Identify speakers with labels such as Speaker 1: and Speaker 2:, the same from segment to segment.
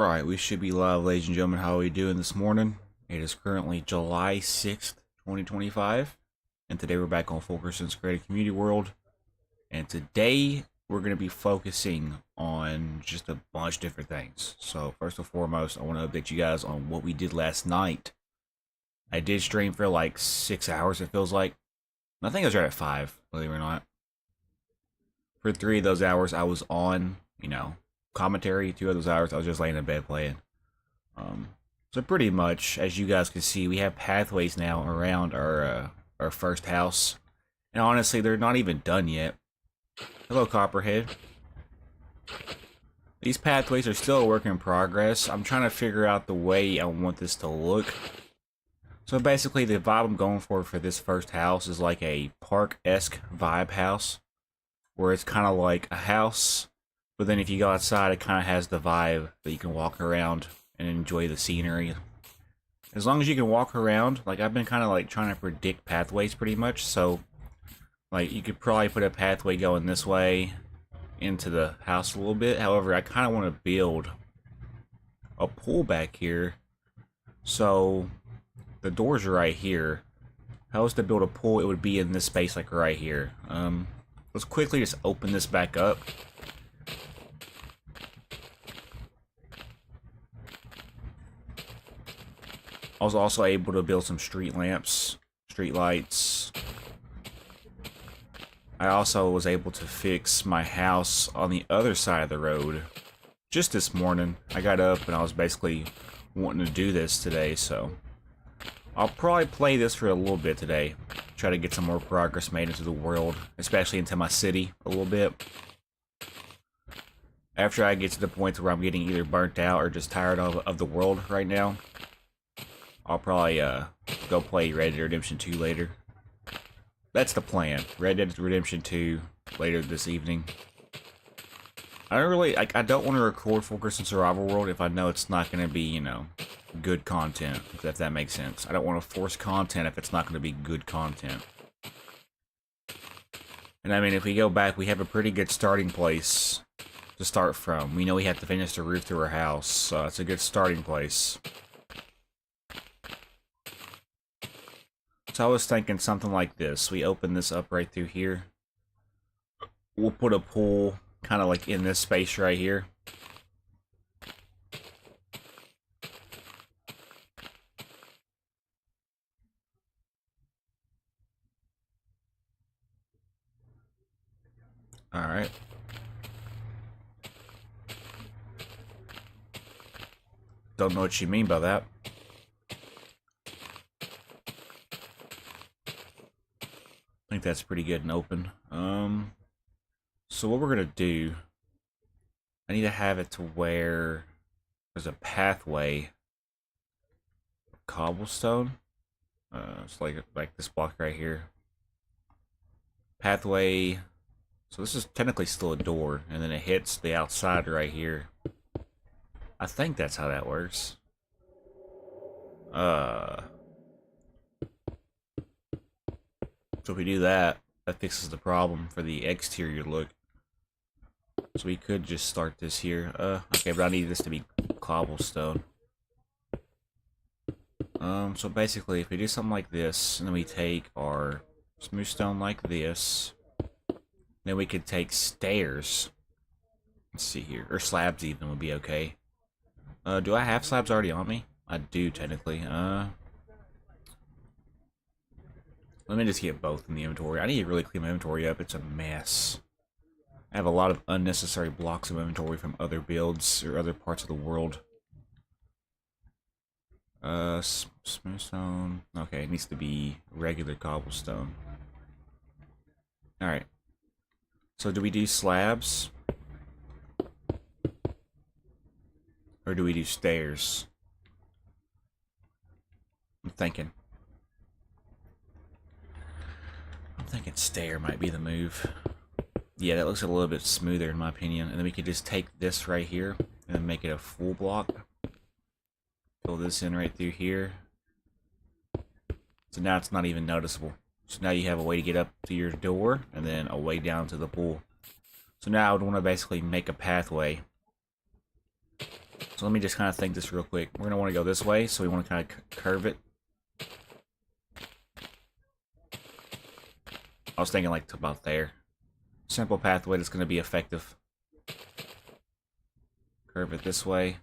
Speaker 1: Right, we should be live, ladies and gentlemen. How are we doing this morning? It is currently July 6th, 2025, and today we're back on FU7KERSON'S Creative Community World. And today we're going to be focusing on just a bunch of different things. So first and foremost, I want to update you guys on what we did last night. I did stream for like 6 hours, it feels like. I think I was right at 5, believe it or not. For 3 of those hours, I was on, commentary. 2 of those hours, I was just laying in bed playing. So pretty much, as you guys can see, we have pathways now around our first house. And honestly, they're not even done yet. Hello, Copperhead. These pathways are still a work in progress. I'm trying to figure out the way I want this to look. So basically, the vibe I'm going for this first house is like a park-esque vibe house, where it's kind of like a house, but then if you go outside, it kind of has the vibe that you can walk around and enjoy the scenery. As long as you can walk around, like I've been kind of like trying to predict pathways pretty much, so like you could probably put a pathway going this way into the house a little bit. However, I kind of want to build a pool back here, so the doors are right here. If I was to build a pool, it would be in this space like right here. Let's quickly just open this back up. I was also able to build some street lamps, street lights. I also was able to fix my house on the other side of the road. Just this morning, I got up and I was basically wanting to do this today, so I'll probably play this for a little bit today. Try to get some more progress made into the world, especially into my city a little bit. After I get to the point where I'm getting either burnt out or just tired of the world right now, I'll probably go play Red Dead Redemption 2 later. That's the plan. Red Dead Redemption 2 later this evening. I don't want to record FU7KERSON'S Survival World if I know it's not going to be, good content, if that makes sense. I don't want to force content if it's not going to be good content. And I mean, if we go back, we have a pretty good starting place to start from. We know we have to finish the roof to our house, so it's a good starting place. So I was thinking something like this. We open this up right through here. We'll put a pool kind of like in this space right here. Alright. Don't know what you mean by that. I think that's pretty good and open. So what we're gonna do, I need to have it to where there's a pathway, cobblestone. It's like this block right here. Pathway. So this is technically still a door, and then it hits the outside right here. I think that's how that works. So if we do that, that fixes the problem for the exterior look. So we could just start this here. Okay, but I need this to be cobblestone. So basically, if we do something like this, and then we take our smooth stone like this, then we could take stairs. Let's see here, or slabs even would be okay. Do I have slabs already on me? I do technically. Let me just get both in the inventory. I need to really clean my inventory up. It's a mess. I have a lot of unnecessary blocks of inventory from other builds or other parts of the world. Smooth stone. Okay, it needs to be regular cobblestone. Alright. So do we do slabs? Or do we do stairs? I'm thinking stair might be the move. Yeah, that looks a little bit smoother in my opinion. And then we could just take this right here and then make it a full block. Fill this in right through here. So now it's not even noticeable. So now you have a way to get up to your door and then a way down to the pool. So now I would want to basically make a pathway So let me just kind of think this real quick. We're going to want to go this way, so we want to kind of curve it. I was thinking like to about there. Simple pathway that's going to be effective. Curve it this way.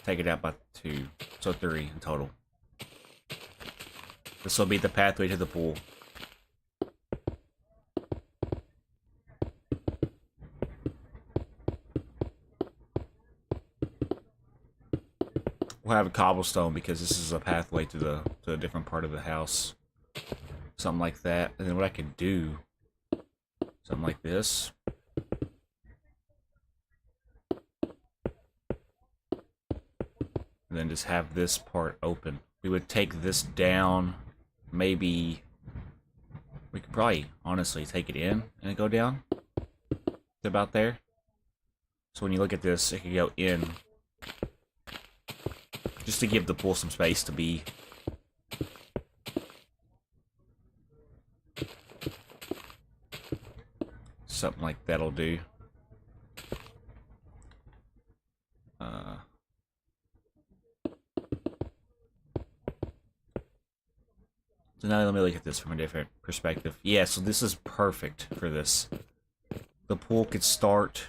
Speaker 1: Take it out by 2, so 3 in total. This will be the pathway to the pool. We'll have a cobblestone because this is a pathway to a different part of the house. Something like that. And then what I could do, something like this. And then just have this part open. We would take this down, maybe, we could probably honestly take it in and go down to about there. So when you look at this, it could go in, just to give the pool some space to be. Something like that'll do. So now let me look at this from a different perspective. Yeah, so this is perfect for this. The pool could start.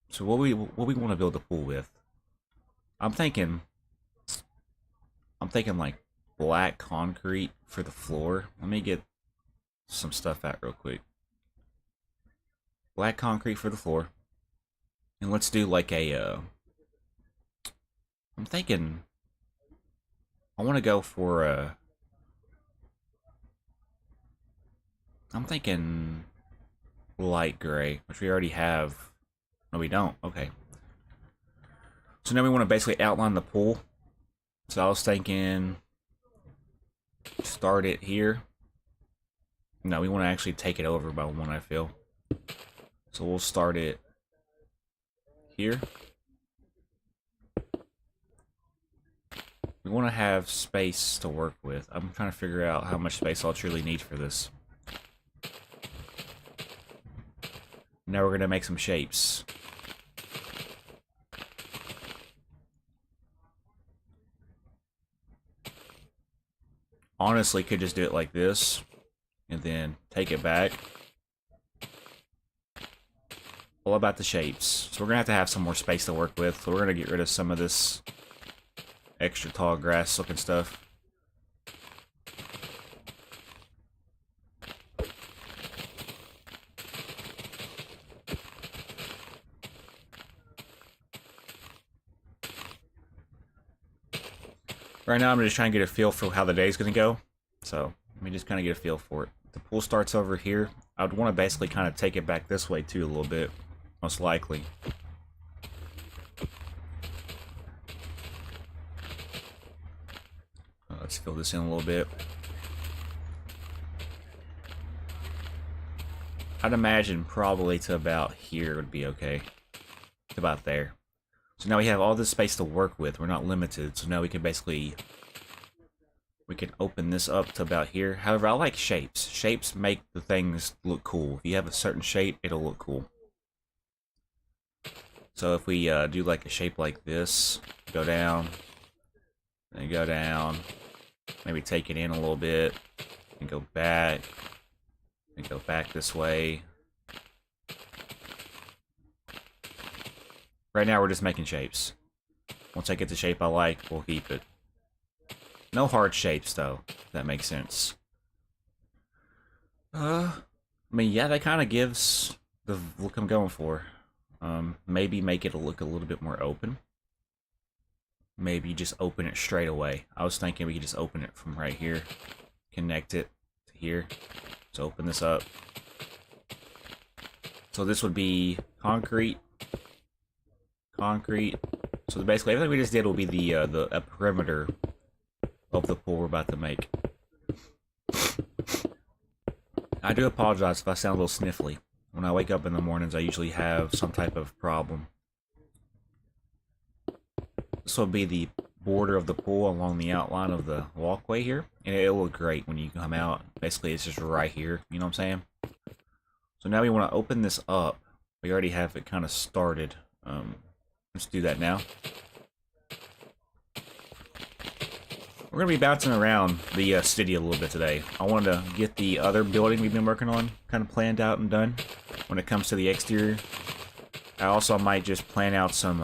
Speaker 1: So what we want to build the pool with? I'm thinking like black concrete for the floor. Let me get some stuff out real quick. Black concrete for the floor. And let's do like a I'm thinking I want to go for a I'm thinking light gray, which we already have. No, we don't. Okay. So now we want to basically outline the pool. So I was thinking start it here. No, we want to actually take it over by 1, I feel. So we'll start it here. We want to have space to work with. I'm trying to figure out how much space I'll truly need for this. Now we're going to make some shapes. Honestly, could just do it like this, and then take it back. All about the shapes. So we're going to have some more space to work with, so we're going to get rid of some of this extra tall grass looking stuff. Right now I'm just trying to get a feel for how the day's going to go. So let me just kind of get a feel for it. The pool starts over here. I would want to basically kind of take it back this way too a little bit, most likely. Let's fill this in a little bit. I'd imagine probably to about here would be okay. To about there. So now we have all this space to work with. We're not limited. So now we can basically... we can open this up to about here. However, I like shapes. Shapes make the things look cool. If you have a certain shape, it'll look cool. So if we do like a shape like this, go down, and go down, maybe take it in a little bit, and go back this way. Right now we're just making shapes. Once I get the shape I like, we'll keep it. No hard shapes though, if that makes sense. I mean, yeah, that kind of gives the look I'm going for. Maybe make it look a little bit more open. Maybe just open it straight away. I was thinking we could just open it from right here. Connect it to here. So open this up. So this would be concrete. Concrete. So basically everything we just did will be the perimeter of the pool we're about to make. I do apologize if I sound a little sniffly. When I wake up in the mornings, I usually have some type of problem. This will be the border of the pool along the outline of the walkway here, and it'll look great when you come out. Basically, it's just right here, you know what I'm saying? So now we want to open this up. We already have it kind of started. Let's do that now. We're going to be bouncing around the city a little bit today. I wanted to get the other building we've been working on kind of planned out and done when it comes to the exterior. I also might just plan out some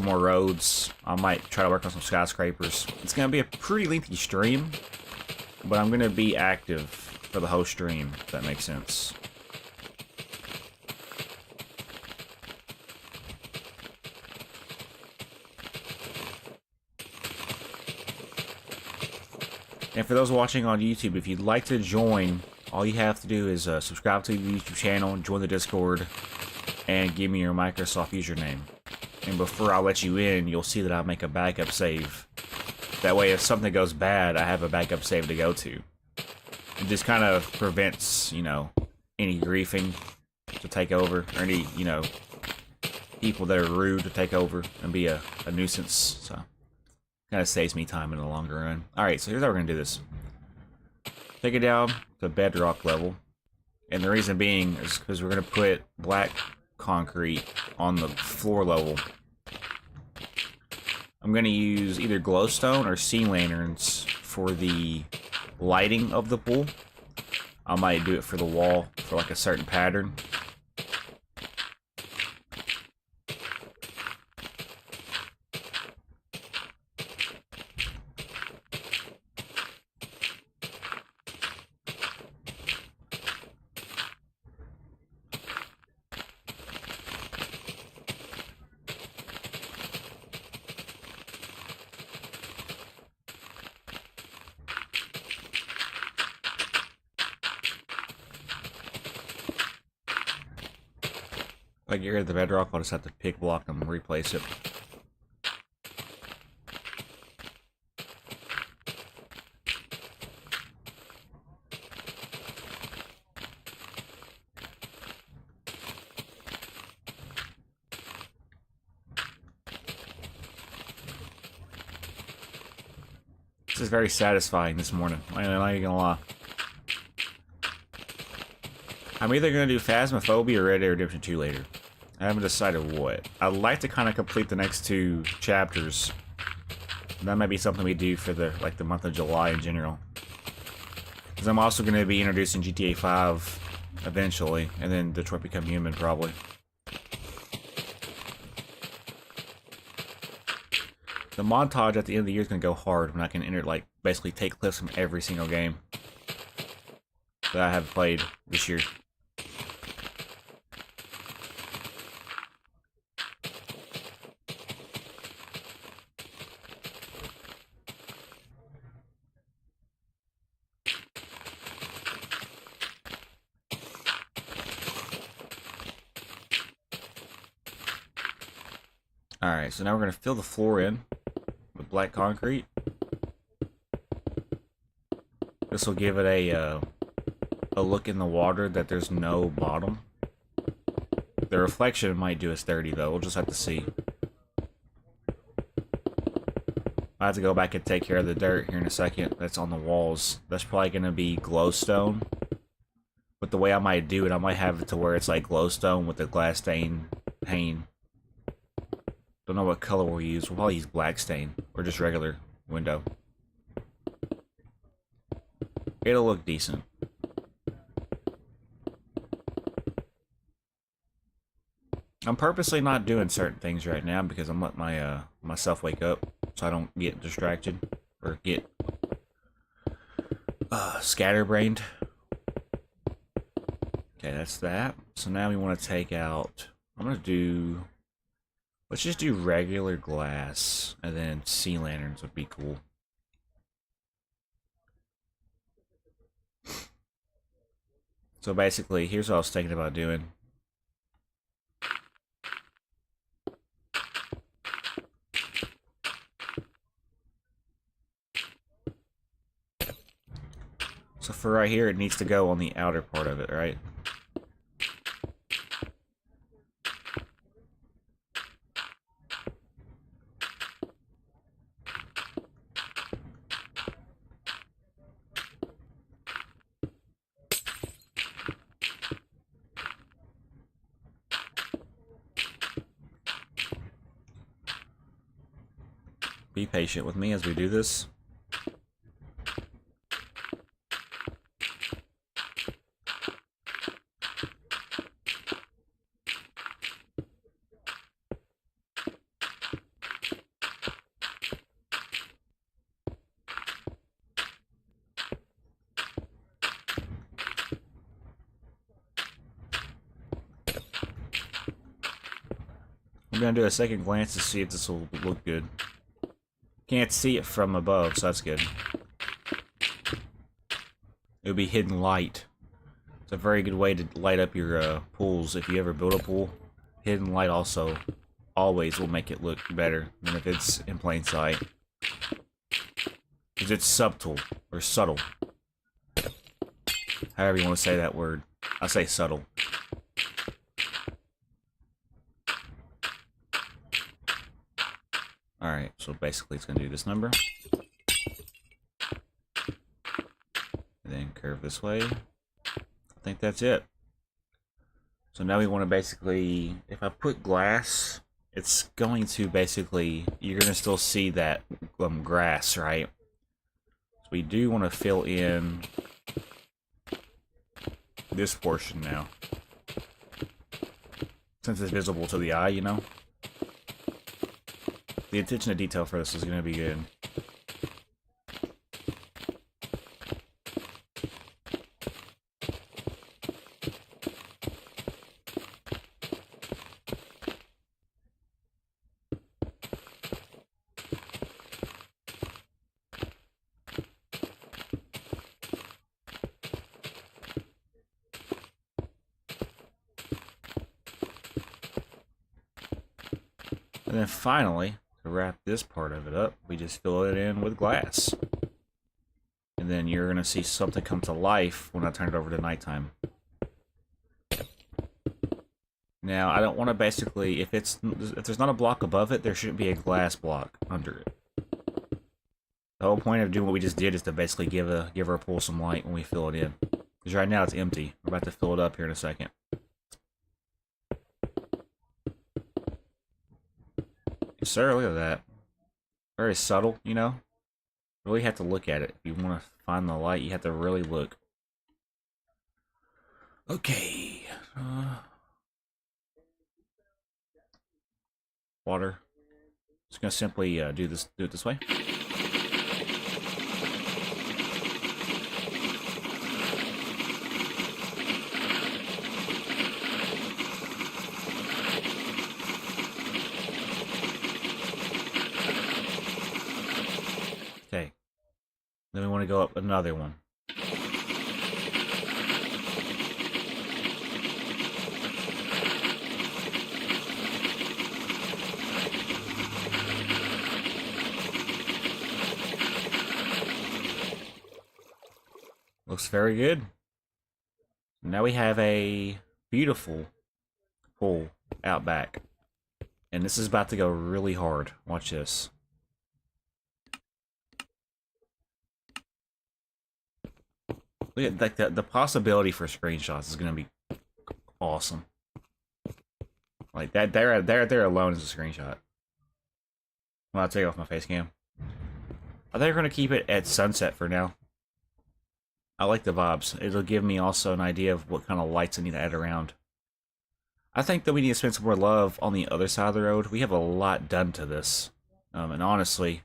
Speaker 1: more roads. I might try to work on some skyscrapers. It's going to be a pretty lengthy stream, but I'm going to be active for the whole stream, if that makes sense. And for those watching on YouTube, if you'd like to join, all you have to do is subscribe to the YouTube channel, join the Discord, and give me your Microsoft username. And before I let you in, you'll see that I make a backup save. That way, if something goes bad, I have a backup save to go to. It just kind of prevents, you know, any griefing to take over, or any, you know, people that are rude to take over and be a nuisance, so... kind of saves me time in the longer run. Alright, so here's how we're going to do this. Take it down to bedrock level. And the reason being is because we're going to put black concrete on the floor level. I'm going to use either glowstone or sea lanterns for the lighting of the pool. I might do it for the wall for like a certain pattern. If I get rid of the bedrock, I'll just have to pick block them and replace it. This is very satisfying this morning. I'm not even gonna lie. I'm either gonna do Phasmophobia or Red Dead Redemption 2 later. I haven't decided what. I'd like to kind of complete the next 2 chapters. That might be something we do for the month of July in general. Because I'm also going to be introducing GTA 5 eventually, and then Detroit Become Human probably. The montage at the end of the year is going to go hard when I can basically take clips from every single game that I have played this year. Alright, so now we're going to fill the floor in with black concrete. This will give it a look in the water that there's no bottom. The reflection might do us dirty though, we'll just have to see. I have to go back and take care of the dirt here in a second that's on the walls. That's probably going to be glowstone. But the way I might do it, I might have it to where it's like glowstone with the glass stain pane. Don't know what color we'll use. We'll probably use black stain or just regular window. It'll look decent. I'm purposely not doing certain things right now because I'm letting myself wake up so I don't get distracted or get scatterbrained. Okay, that's that. So now we want to take out. I'm gonna do. Let's just do regular glass, and then sea lanterns would be cool. So basically, here's what I was thinking about doing. So for right here, it needs to go on the outer part of it, right? Be patient with me as we do this. I'm gonna do a second glance to see if this will look good. Can't see it from above, so that's good. It'll be hidden light. It's a very good way to light up your pools if you ever build a pool. Hidden light also always will make it look better than if it's in plain sight. Because it's subtle, or subtle. However you want to say that word. I say subtle. Alright, so basically it's going to do this number. And then curve this way. I think that's it. So now we want to basically, if I put glass, it's going to basically, you're going to still see that grass, right? So we do want to fill in this portion now. Since it's visible to the eye, you know? The attention to detail for this is going to be good. And then finally, to wrap this part of it up, we just fill it in with glass. And then you're going to see something come to life when I turn it over to nighttime. Now, I don't want to basically, if there's not a block above it, there shouldn't be a glass block under it. The whole point of doing what we just did is to basically give her a pool some light when we fill it in. Because right now it's empty. We're about to fill it up here in a second. Sir, look at that. Very subtle, you know? Really have to look at it. If you want to find the light, you have to really look. Okay. Water. Just gonna simply do it this way. Okay. Then we want to go up another one. Looks very good. Now we have a beautiful pool out back. And this is about to go really hard. Watch this. Look at like the possibility for screenshots is going to be awesome. Like that there alone is a screenshot. Well, I'll take off my face cam. I think we're going to keep it at sunset for now. I like the vibes. It'll give me also an idea of what kind of lights I need to add around. I think that we need to spend some more love on the other side of the road. We have a lot done to this. And honestly,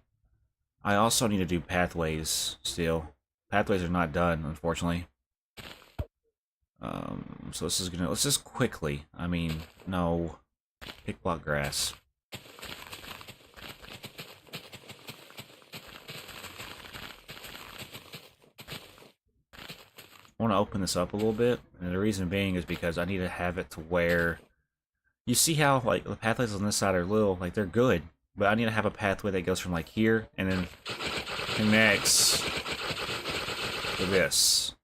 Speaker 1: I also need to do pathways still. Pathways are not done, unfortunately. So this is let's just quickly, I mean, no, pick block grass. I want to open this up a little bit, and the reason being is because I need to have it to where, you see how, like, the pathways on this side are little, like, they're good, but I need to have a pathway that goes from, like, here, and then connects to this.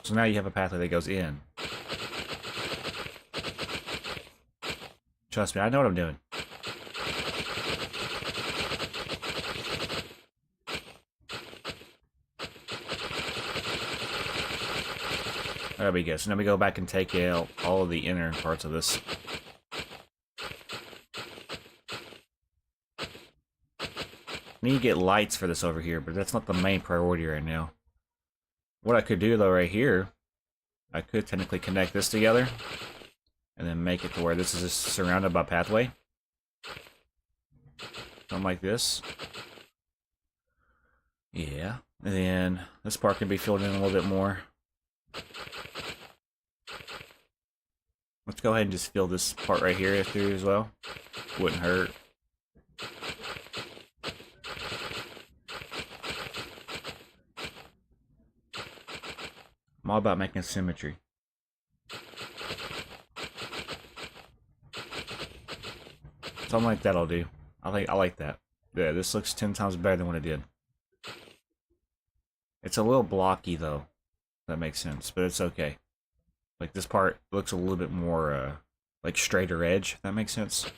Speaker 1: So now you have a pathway that goes in. Trust me, I know what I'm doing. There we go. So now we go back and take out all of the inner parts of this. I need to get lights for this over here, but that's not the main priority right now. What I could do though right here, I could technically connect this together and then make it to where this is just surrounded by pathway. Something like this. Yeah. And then this part can be filled in a little bit more. Let's go ahead and just fill this part right here through as well. Wouldn't hurt. I'm all about making symmetry. Something like that'll do. I like that. Yeah, this looks 10 times better than what it did. It's a little blocky though. That makes sense, but it's okay. Like this part looks a little bit more like straighter edge, if that makes sense.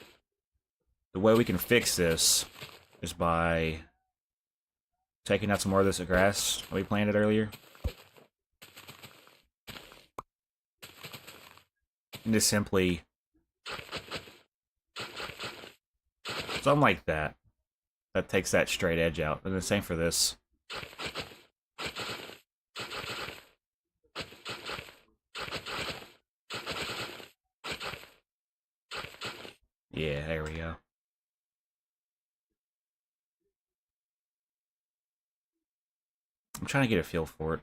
Speaker 1: The way we can fix this is by taking out some more of this grass that we planted earlier. And just simply something like that. That takes that straight edge out. And the same for this. Yeah, there we go. I'm trying to get a feel for it.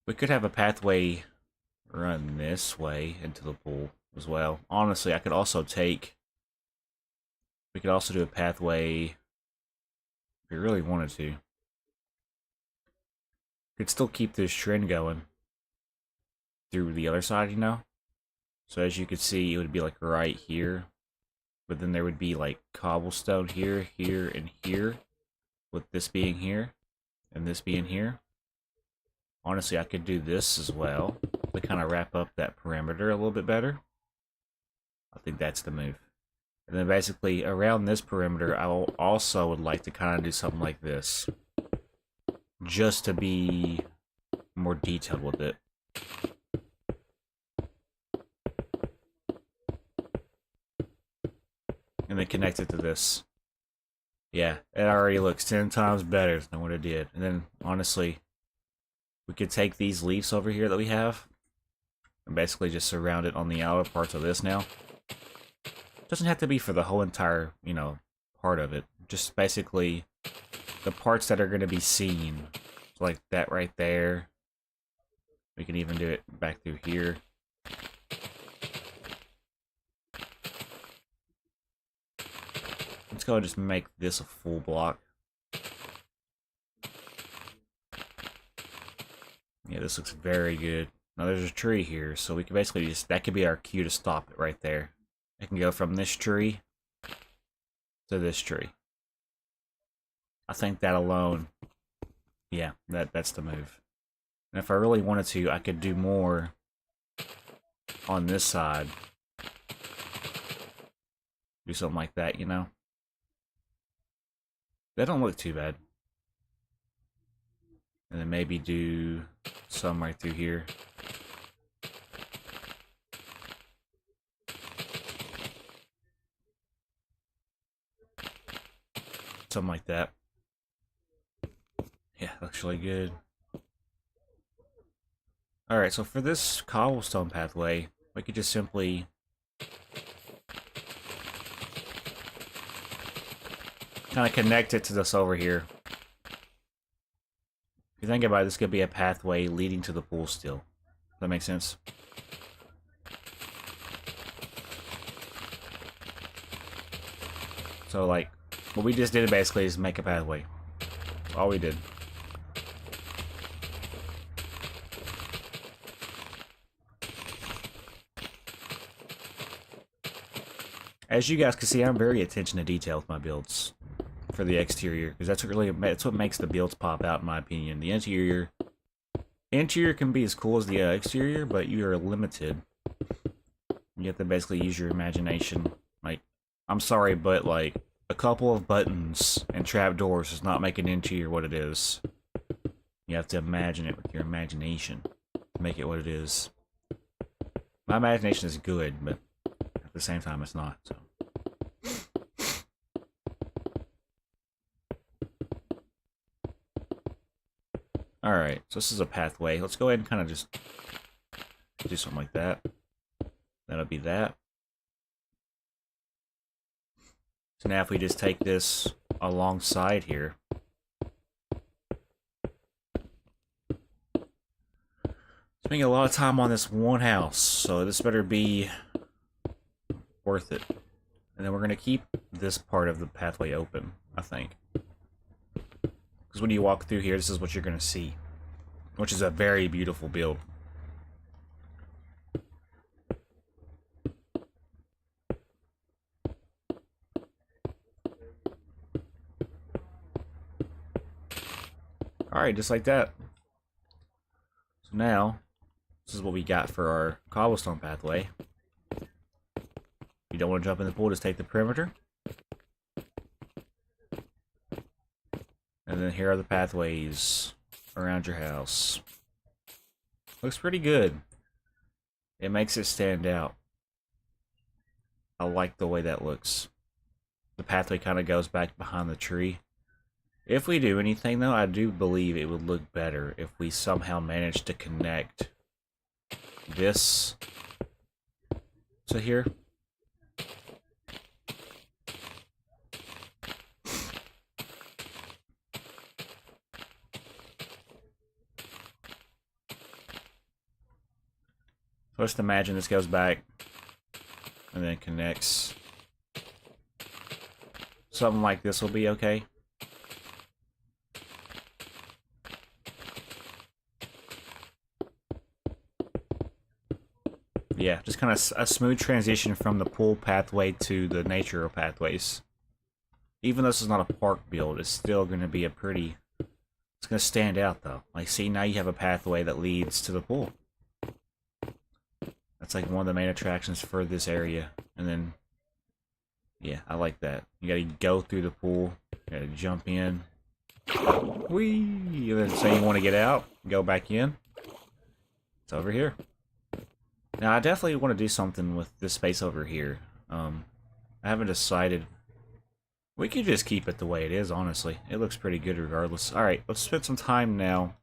Speaker 1: We could have a pathway run this way into the pool as well. Honestly, I could also take... We could also do a pathway if we really wanted to. Could still keep this trend going through the other side, you know? So as you can see, it would be like right here. But then there would be like cobblestone here, here, and here. With this being here, and this being here. Honestly, I could do this as well to kind of wrap up that perimeter a little bit better. I think that's the move. And then basically around this perimeter, I also would like to kind of do something like this. Just to be more detailed with it. And then connect it to this. Yeah, it already looks 10 times better than what it did. And then, honestly, we could take these leaves over here that we have and basically just surround it on the outer parts of this now. It doesn't have to be for the whole entire, you know, part of it. Just basically the parts that are going to be seen. So like that right there. We can even do it back through here. Let's go and just make this a full block. Yeah, this looks very good. Now there's a tree here, so we can basically just, that could be our cue to stop it right there. It can go from this tree to this tree. I think that alone, yeah, that's the move. And if I really wanted to, I could do more on this side. Do something like that, you know? That don't look too bad. And then maybe do some right through here. Something like that. Yeah, looks really good. Alright, so for this cobblestone pathway, we could just simply kind of connect it to this over here. If you think about it, this could be a pathway leading to the pool still. Does that make sense? So, like, what we just did basically is make a pathway. That's all we did. As you guys can see, I'm very attention to detail with my builds for the exterior, because that's what makes the builds pop out, in my opinion. The interior can be as cool as the exterior, but you are limited. You have to basically use your imagination. Like, I'm sorry, but like a couple of buttons and trapdoors does not make an interior what it is. You have to imagine it with your imagination to make it what it is. My imagination is good, but at the same time, it's not. So. Alright, so this is a pathway. Let's go ahead and kind of just do something like that. That'll be that. So now if we just take this alongside here. Spending a lot of time on this one house, so this better be worth it. And then we're going to keep this part of the pathway open, I think. Because when you walk through here, this is what you're going to see. Which is a very beautiful build. Alright, just like that. So now, this is what we got for our cobblestone pathway. If you don't want to jump in the pool, just take the perimeter. And then here are the pathways around your house. Looks pretty good. It makes it stand out. I like the way that looks. The pathway kind of goes back behind the tree. If we do anything though, I do believe it would look better if we somehow managed to connect this to here. So just imagine this goes back and then connects. Something like this will be okay. Yeah, just kind of a smooth transition from the pool pathway to the nature pathways. Even though this is not a park build, it's still going to be a pretty... It's going to stand out though. Like, see, now you have a pathway that leads to the pool. That's like one of the main attractions for this area. And then, yeah, I like that. You gotta go through the pool, you gotta jump in. Whee! And then say you want to get out, go back in. It's over here. Now, I definitely want to do something with this space over here. I haven't decided. We could just keep it the way it is, honestly. It looks pretty good regardless. Alright, let's spend some time now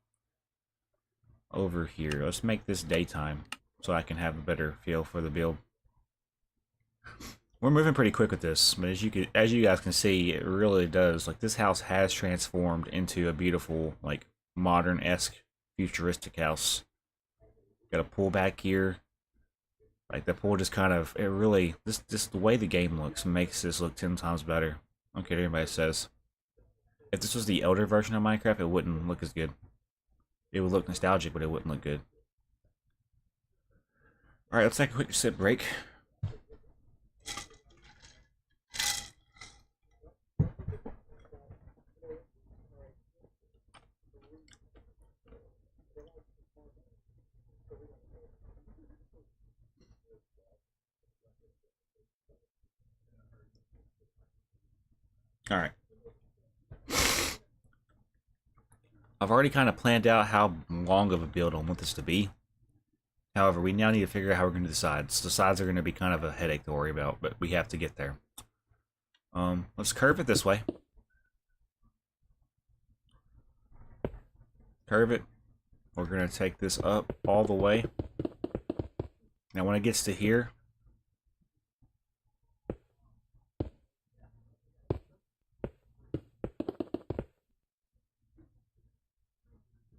Speaker 1: over here. Let's make this daytime so I can have a better feel for the build. We're moving pretty quick with this, but as you guys can see, it really does. Like, this house has transformed into a beautiful, like, modern-esque, futuristic house. Got a pool back here. Like, the pool just kind of, it really, this the way the game looks makes this look 10 times better. I don't care what anybody says. If this was the older version of Minecraft, it wouldn't look as good. It would look nostalgic, but it wouldn't look good. Alright, let's take a quick sip break. Alright. I've already kind of planned out how long of a build I want this to be. However, we now need to figure out how we're going to decide. So the sides are going to be kind of a headache to worry about, but we have to get there. Let's curve it this way. Curve it. We're going to take this up all the way. Now when it gets to here,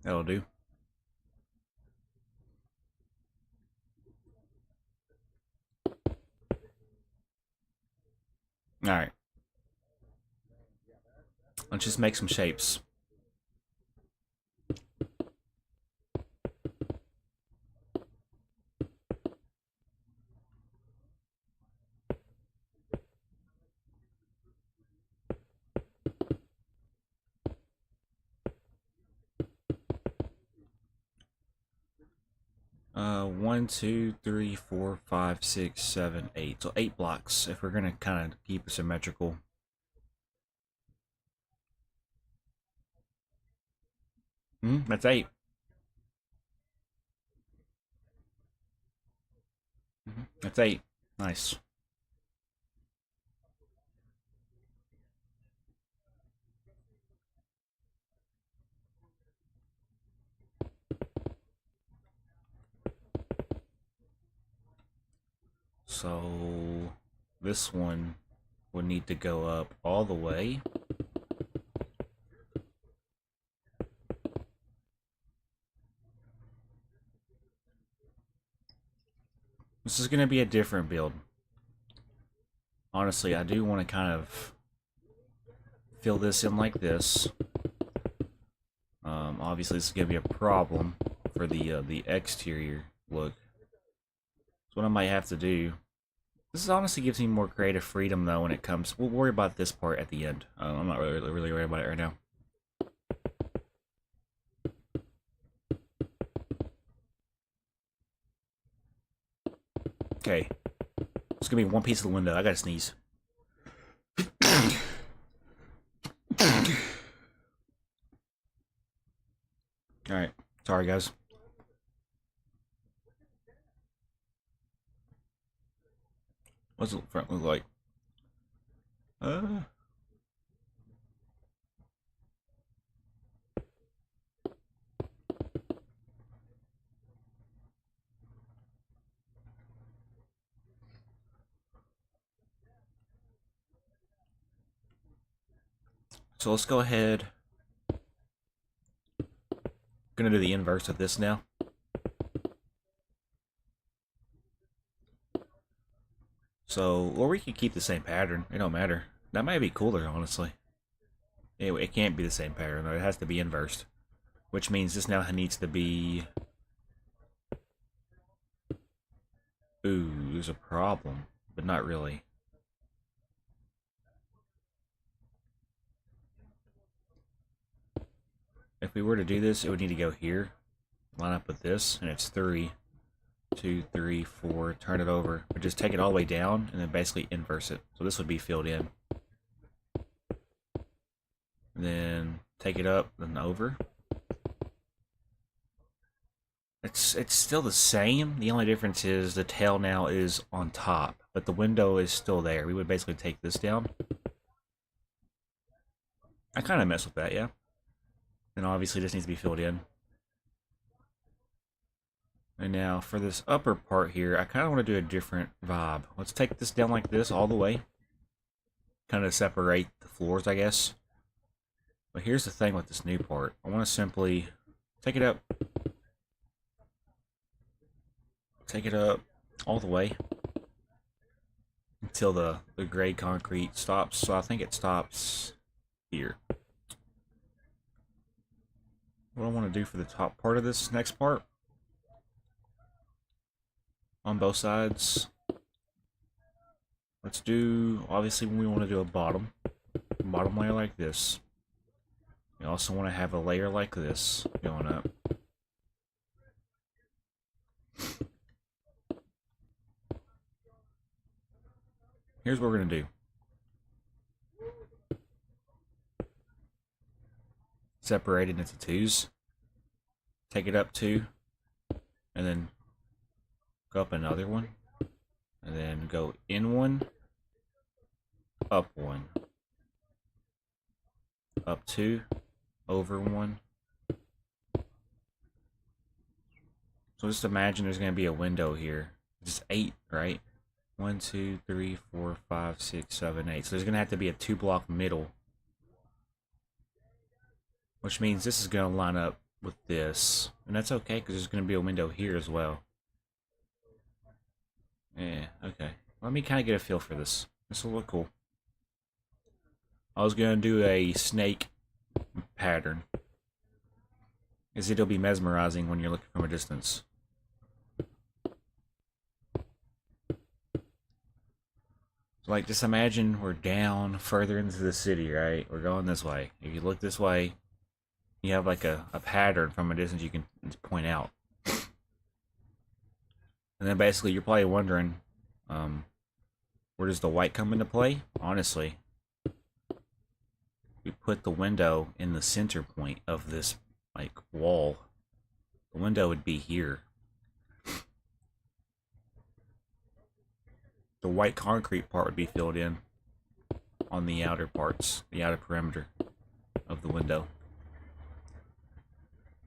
Speaker 1: that'll do. Alright. Let's just make some shapes. One, two, three, 4, 5, 6, 7, 8. So 8 blocks if we're gonna kind of keep it symmetrical. That's 8. That's 8. Nice. So this one would need to go up all the way. This is going to be a different build. Honestly, I do want to kind of fill this in like this. Obviously, this is going to be a problem for the exterior look. So what I might have to do. This honestly gives me more creative freedom though when it comes. We'll worry about this part at the end. I'm not really worried about it right now. Okay, it's gonna be one piece of the window. I gotta sneeze. Alright, sorry guys. What's the front look like? So let's go ahead. Gonna do the inverse of this now. So, or we could keep the same pattern. It don't matter. That might be cooler, honestly. Anyway, it can't be the same pattern though. It has to be inversed, which means this now needs to be. Ooh, there's a problem, but not really. If we were to do this, it would need to go here, line up with this, and it's 3, 2, 3, 4, turn it over, but just take it all the way down, and then basically inverse it. So this would be filled in. And then take it up, then over. It's still the same. The only difference is the tail now is on top, but the window is still there. We would basically take this down. I kind of mess with that, yeah. And obviously this needs to be filled in. And now for this upper part here, I kind of want to do a different vibe. Let's take this down like this all the way. Kind of separate the floors, I guess. But here's the thing with this new part. I want to simply take it up. Take it up all the way until the gray concrete stops. So I think it stops here. What I want to do for the top part of this next part, on both sides, let's do, obviously we want to do a bottom layer like this. We also want to have a layer like this going up. Here's what we're going to do. Separate it into 2s. Take it up 2. And then go up another one. And then go in 1. Up 1. Up 2. Over 1. So just imagine there's going to be a window here. Just 8, right? 1, 2, 3, 4, 5, 6, 7, 8. So there's going to have to be a 2-block middle. Which means this is going to line up with this. And that's okay, because there's going to be a window here as well. Yeah, okay. Let me kind of get a feel for this. This will look cool. I was going to do a snake pattern, as it'll be mesmerizing when you're looking from a distance. So like, just imagine we're down further into the city, right? We're going this way. If you look this way, you have like a pattern from a distance you can point out. And then basically you're probably wondering, where does the white come into play? Honestly, we put the window in the center point of this like wall. The window would be here. the white concrete part would be filled in on the outer parts, the outer perimeter of the window.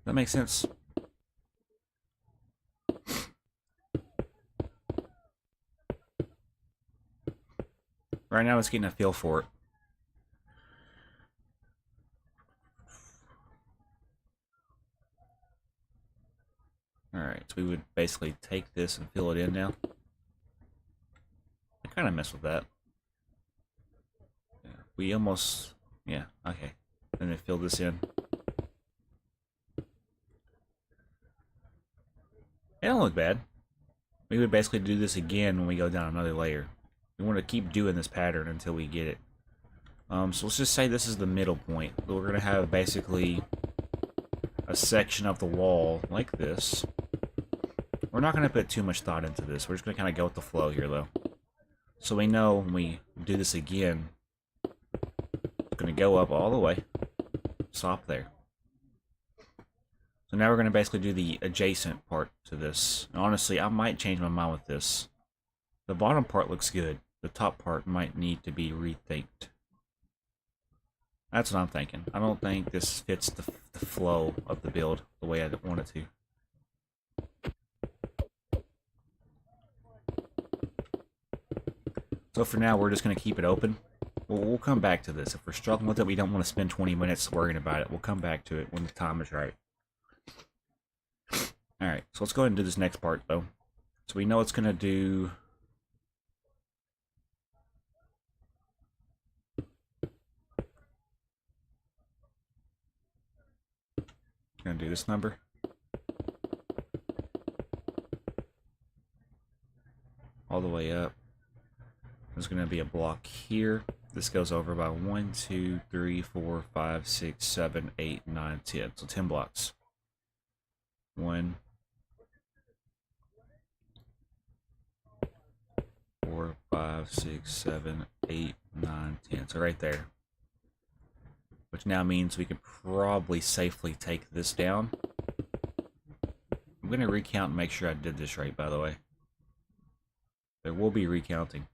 Speaker 1: That makes sense. Right now it's getting a feel for it. Alright, so we would basically take this and fill it in now. I kind of mess with that. Yeah, we almost... yeah, okay. And then fill this in. It don't look bad. We would basically do this again when we go down another layer. We want to keep doing this pattern until we get it. So let's just say this is the middle point. We're going to have basically a section of the wall like this. We're not going to put too much thought into this. We're just going to kind of go with the flow here, though. So we know when we do this again, it's going to go up all the way, stop there. So now we're going to basically do the adjacent part to this. And honestly, I might change my mind with this. The bottom part looks good. The top part might need to be rethinked. That's what I'm thinking. I don't think this fits the flow of the build the way I want it to. So for now, we're just going to keep it open. We'll come back to this. If we're struggling with it, we don't want to spend 20 minutes worrying about it. We'll come back to it when the time is right. Alright, so let's go ahead and do this next part, though. So we know it's going to do... going to do this number. All the way up. There's going to be a block here. This goes over by 1, 2, 3, 4, 5, 6, 7, 8, 9, 10. So 10 blocks. 1, 4, 5, 6, 7, 8, 9, 10. So right there. Which now means we can probably safely take this down. I'm going to recount and make sure I did this right, by the way. There will be recounting.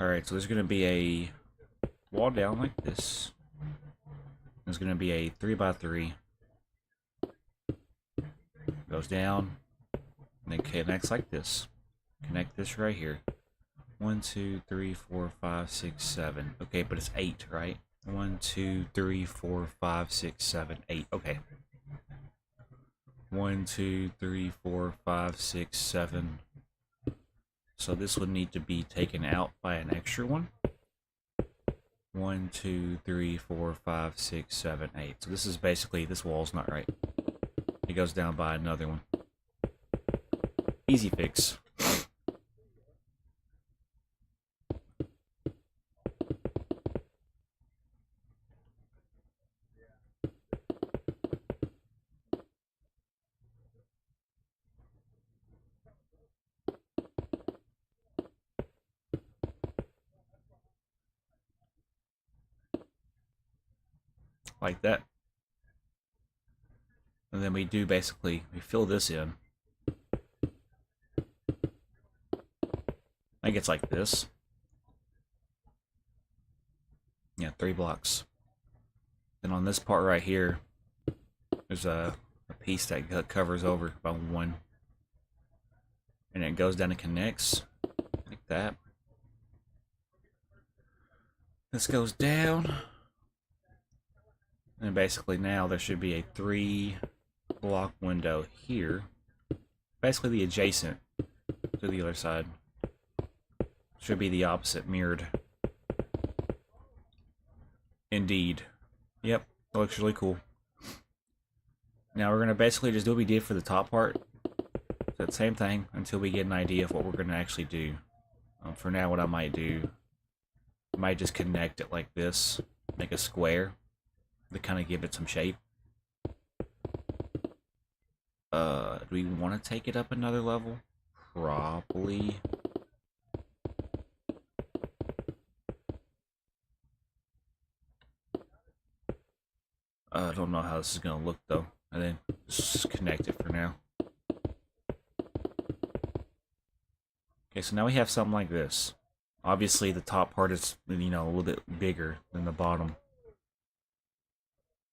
Speaker 1: Alright, so there's going to be a wall down like this. There's going to be a 3x3. Goes down. And then connects like this. Connect this right here. 1, 2, 3, 4, 5, 6, 7. Okay, but it's 8, right? 1, 2, 3, 4, 5, 6, 7, 8. Okay. 1, 2, 3, 4, 5, 6, 7. So this would need to be taken out by an extra one. 1, 2, 3, 4, 5, 6, 7, 8. So this is basically, this wall's not right. It goes down by another one. Easy fix. Like that. And then we do basically, we fill this in. I think it's like this. Yeah, 3 blocks. Then on this part right here, there's a piece that covers over by 1. And it goes down and connects like that. This goes down. And basically now there should be a 3-block window here. Basically the adjacent to the other side. Should be the opposite, mirrored. Indeed. Yep, that looks really cool. Now we're going to basically just do what we did for the top part. So same thing until we get an idea of what we're going to actually do. For now, what I might do, I might just connect it like this, make a square to kind of give it some shape. Do we want to take it up another level? Probably. don't know how this is gonna look though. And then just connect it for now. Okay, so now we have something like this. Obviously the top part is, you know, a little bit bigger than the bottom.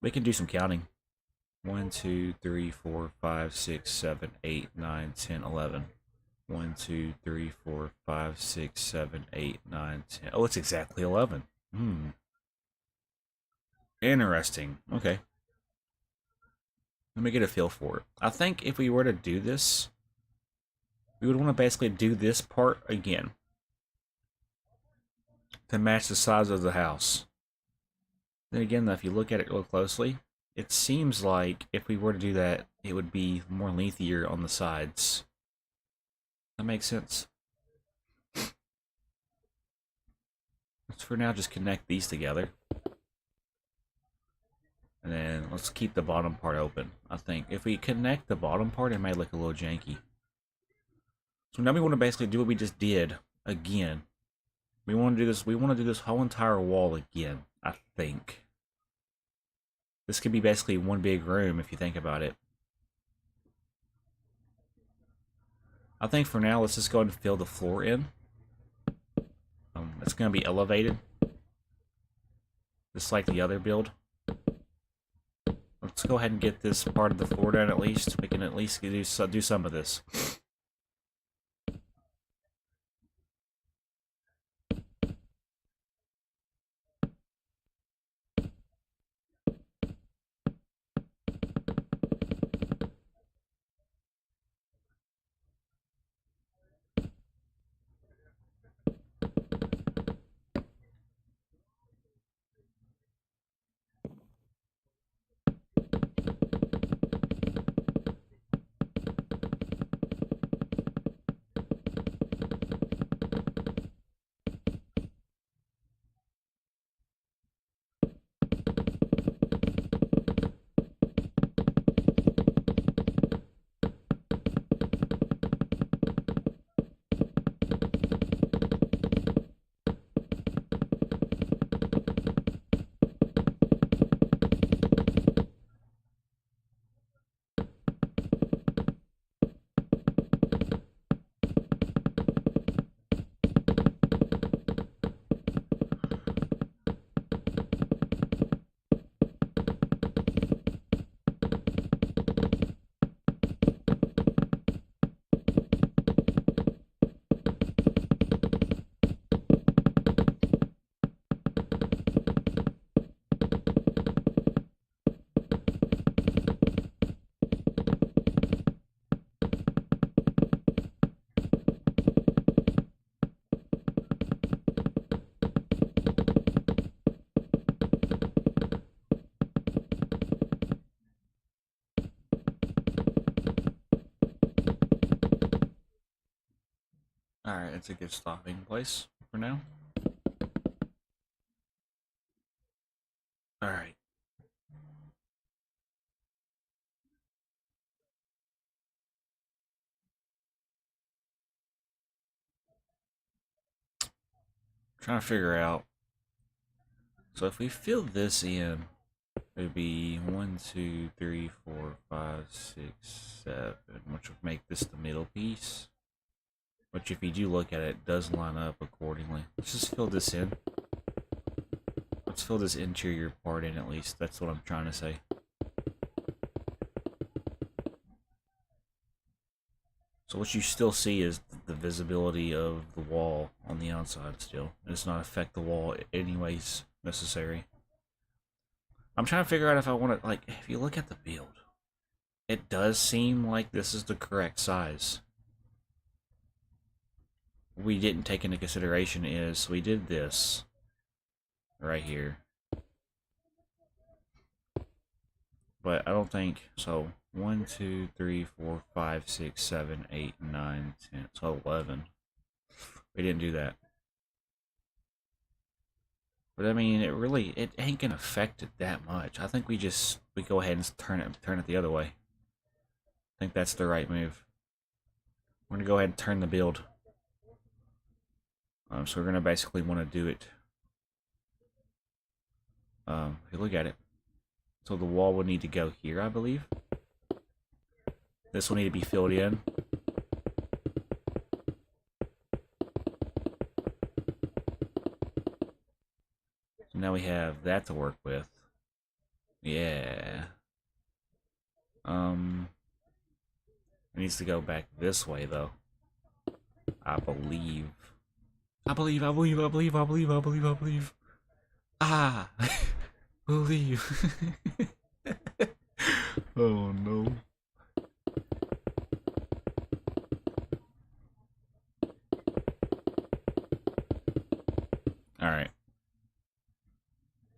Speaker 1: We can do some counting. 1, 2, 3, 4, 5, 6, 7, 8, 9, 10, 11. 1, 2, 3, 4, 5, 6, 7, 8, 9, 10. Oh, it's exactly 11. Interesting. Okay. Let me get a feel for it. I think if we were to do this, we would want to basically do this part again to match the size of the house. Then again, though, if you look at it real closely, it seems like if we were to do that, it would be more lengthier on the sides. That makes sense. Let's for now just connect these together. And then let's keep the bottom part open. I think if we connect the bottom part, it might look a little janky. So now we want to basically do what we just did again. We want to do this. We want to do this whole entire wall again, I think. This could be basically one big room if you think about it. I think for now, let's just go ahead and fill the floor in. It's going to be elevated, just like the other build. Let's go ahead and get this part of the floor done at least. We can at least do some of this. Alright, that's a good stopping place for now. Alright. Trying to figure out. So if we fill this in, it would be 1, 2, 3, 4, 5, 6, 7, which would make this the middle piece. Which, if you do look at it, it does line up accordingly. Let's just fill this in. Let's fill this interior part in at least. That's what I'm trying to say. So what you still see is the visibility of the wall on the outside still. It does not affect the wall anyways necessary. I'm trying to figure out if I want to, like, if you look at the build, it does seem like this is the correct size. What we didn't take into consideration is we did this right here. But I don't think so. 1, 2, 3, 4, 5, 6, 7, 8, 9, 10, so 11. We didn't do that. But I mean, it ain't gonna affect it that much. I think we go ahead and turn it the other way. I think that's the right move. We're gonna go ahead and turn the build. So we're gonna basically want to do it. If you look at it, So the wall will need to go here, I believe. This will need to be filled in. So now we have that to work with. Yeah. It needs to go back this way, though. I believe. I believe. Ah! Believe. Oh, no. Alright.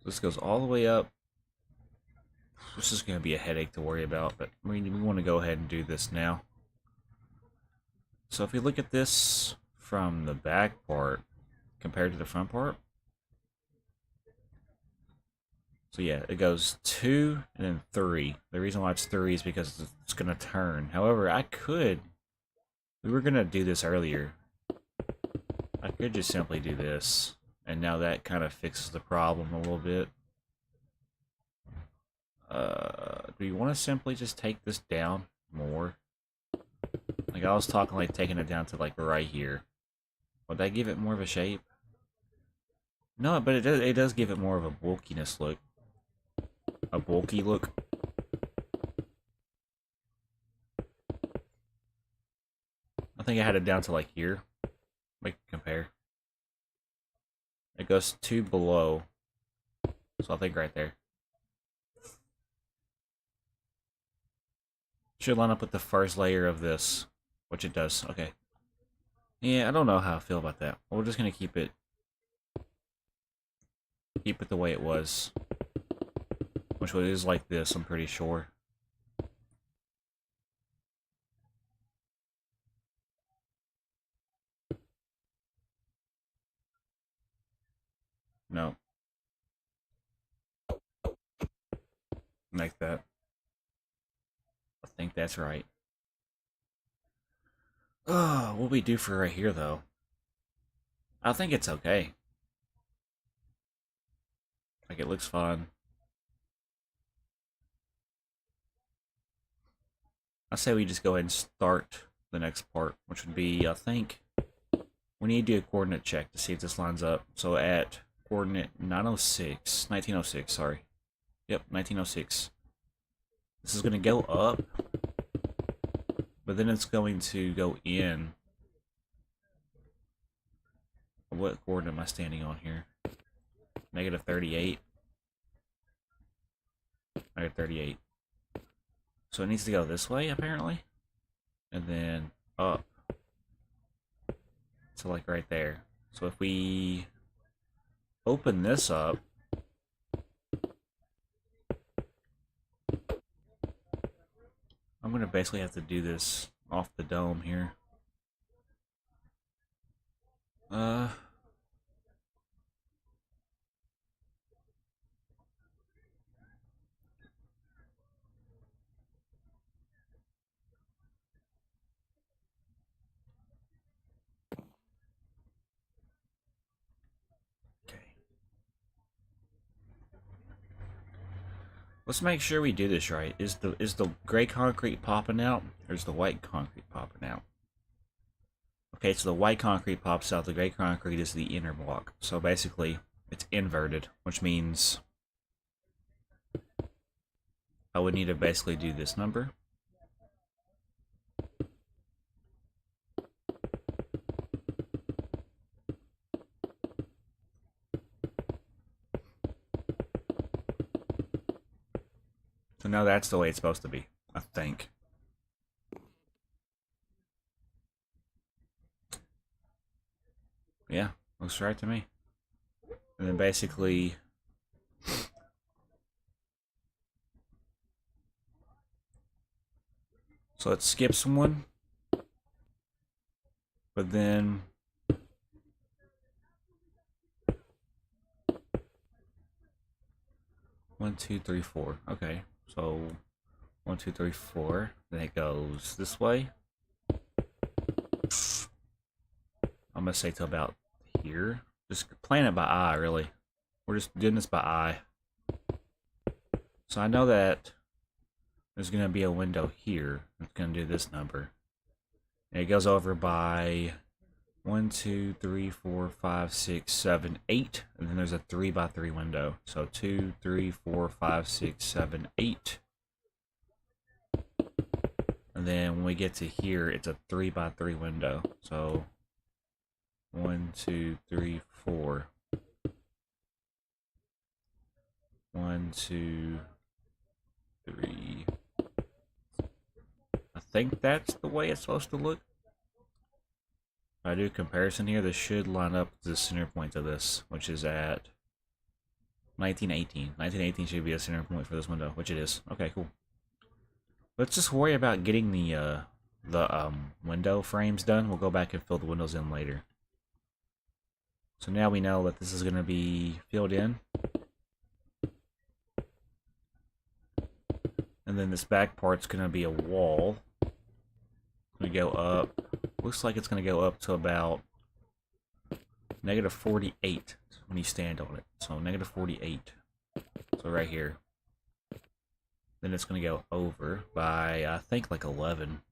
Speaker 1: This goes all the way up. This is going to be a headache to worry about, but we want to go ahead and do this now. So if we look at this from the back part compared to the front part, so yeah, it goes 2 and then 3. The reason why it's 3 is because it's going to turn. However, we were going to do this earlier. I could just simply do this, and now that kind of fixes the problem a little bit. Do you want to simply just take this down more? Like, I was talking like taking it down to like right here. Would that give it more of a shape? No, but it does give it more of a bulkiness look. A bulky look. I think I had it down to like here. Like, compare. It goes 2 below. So I think right there. Should line up with the first layer of this, which it does. Okay. Yeah, I don't know how I feel about that. We're just gonna keep it the way it was, which is like this. I'm pretty sure. No. Like that. I think that's right. Oh, what we do for right here, though? I think it's okay. Like, it looks fine. I say we just go ahead and start the next part, which would be, I think, we need to do a coordinate check to see if this lines up. So at coordinate 1906, sorry. Yep, 1906. This is going to go up, but then it's going to go in. What coordinate am I standing on here? Negative 38. Negative 38. So it needs to go this way, apparently. And then up. So like right there. So if we open this up, I'm going to basically have to do this off the dome here. Let's make sure we do this right. Is the gray concrete popping out, or is the white concrete popping out? Okay, so the white concrete pops out, the gray concrete is the inner block. So basically, it's inverted, which means I would need to basically do this number. So now that's the way it's supposed to be, I think. Yeah, looks right to me. And then basically, so it skips one, but then one, two, three, four. Okay, so 1, 2, 3, 4. Then it goes this way. I'm gonna say to about here. Just playing it by eye, really. We're just doing this by eye. So I know that there's going to be a window here. It's going to do this number. And it goes over by 1, 2, 3, 4, 5, 6, 7, 8. And then there's a 3 by 3 window. So 2, 3, 4, 5, 6, 7, 8. And then when we get to here, it's a 3 by 3 window. So 1, 2, 3, 4. 1, 2, 3. I think that's the way it's supposed to look. If I do a comparison here, this should line up to the center point of this, which is at 1918. 1918 should be a center point for this window, which it is. Okay, cool. Let's just worry about getting the window frames done. We'll go back and fill the windows in later. So now we know that this is going to be filled in. And then this back part's going to be a wall. It's going to go up. Looks like it's going to go up to about negative 48 when you stand on it. So negative 48. So right here. Then it's going to go over by, I think, like 11.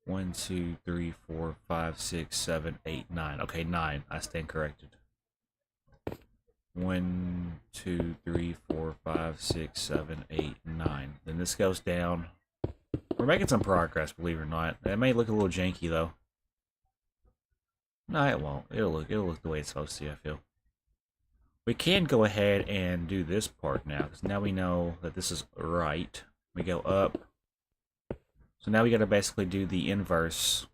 Speaker 1: 1, 2, 3, 4, 5, 6, 7, 8, 9. Okay, 9. I stand corrected. 1, 2, 3, 4, 5, 6, 7, 8, 9. Then this goes down. We're making some progress, believe it or not. It may look a little janky though. No, it won't. It'll look the way it's supposed to, I feel. We can go ahead and do this part now, because now we know that this is right. We go up. So now we got to basically do the inverse,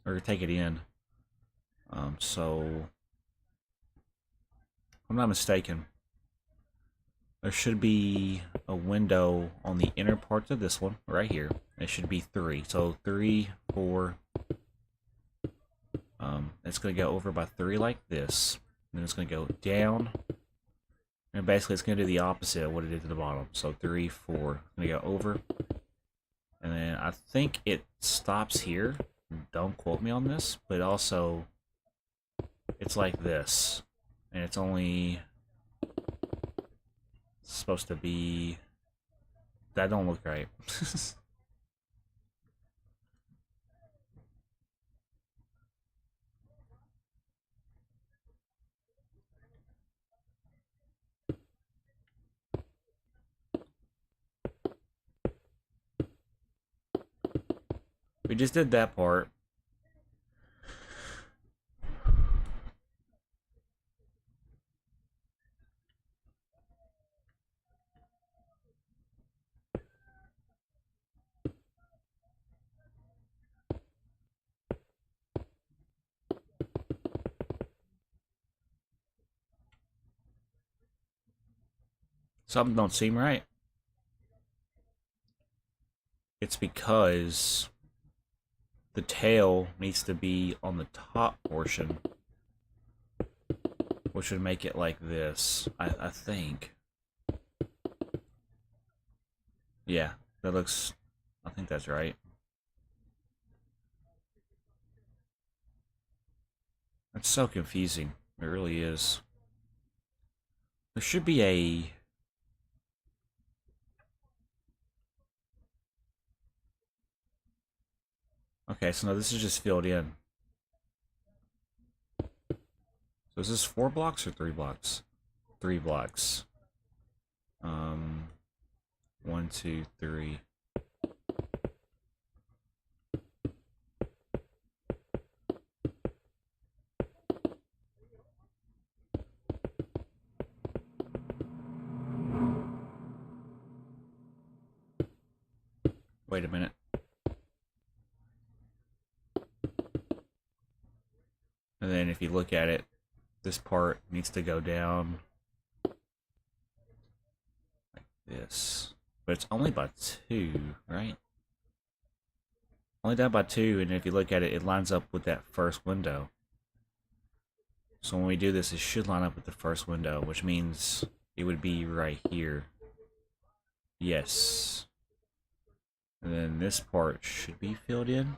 Speaker 1: or take it in. So, if I'm not mistaken, there should be a window on the inner parts of this one, right here. It should be 3. So 3, 4. It's going to go over by 3 like this. And then it's going to go down. And basically it's going to do the opposite of what it did to the bottom. So 3, 4. It's going to go over. And then I think it stops here. Don't quote me on this. But also, it's like this. And it's only supposed to be... That don't look right. We just did that part. Something don't seem right. It's because the tail needs to be on the top portion, which would make it like this, I think. Yeah, that looks... I think that's right. That's so confusing. It really is. There should be a... Okay, so no, this is just filled in. So is this 4 blocks or 3 blocks? 3 blocks. 1, 2, 3. Wait a minute. And then if you look at it, this part needs to go down like this. But it's only by 2, right? Only down by 2, and if you look at it, it lines up with that first window. So when we do this, it should line up with the first window, which means it would be right here. Yes. And then this part should be filled in.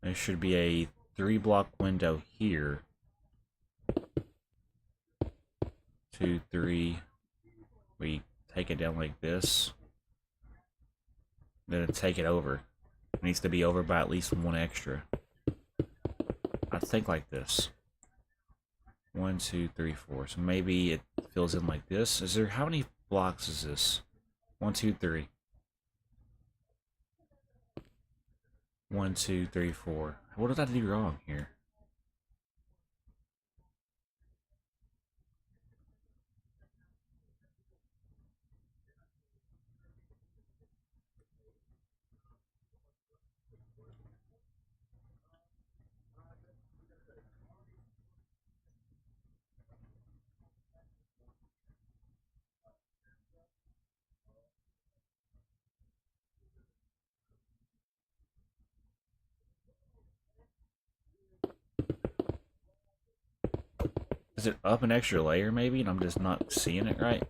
Speaker 1: There should be a 3-block window here. 2, 3. We take it down like this. Then take it over. It needs to be over by at least one extra. I think like this. 1, 2, 3, 4. So maybe it fills in like this. Is there, how many blocks is this? 1, 2, 3. 1, 2, 3, 4. What did I do wrong here? Is it up an extra layer maybe and I'm just not seeing it right?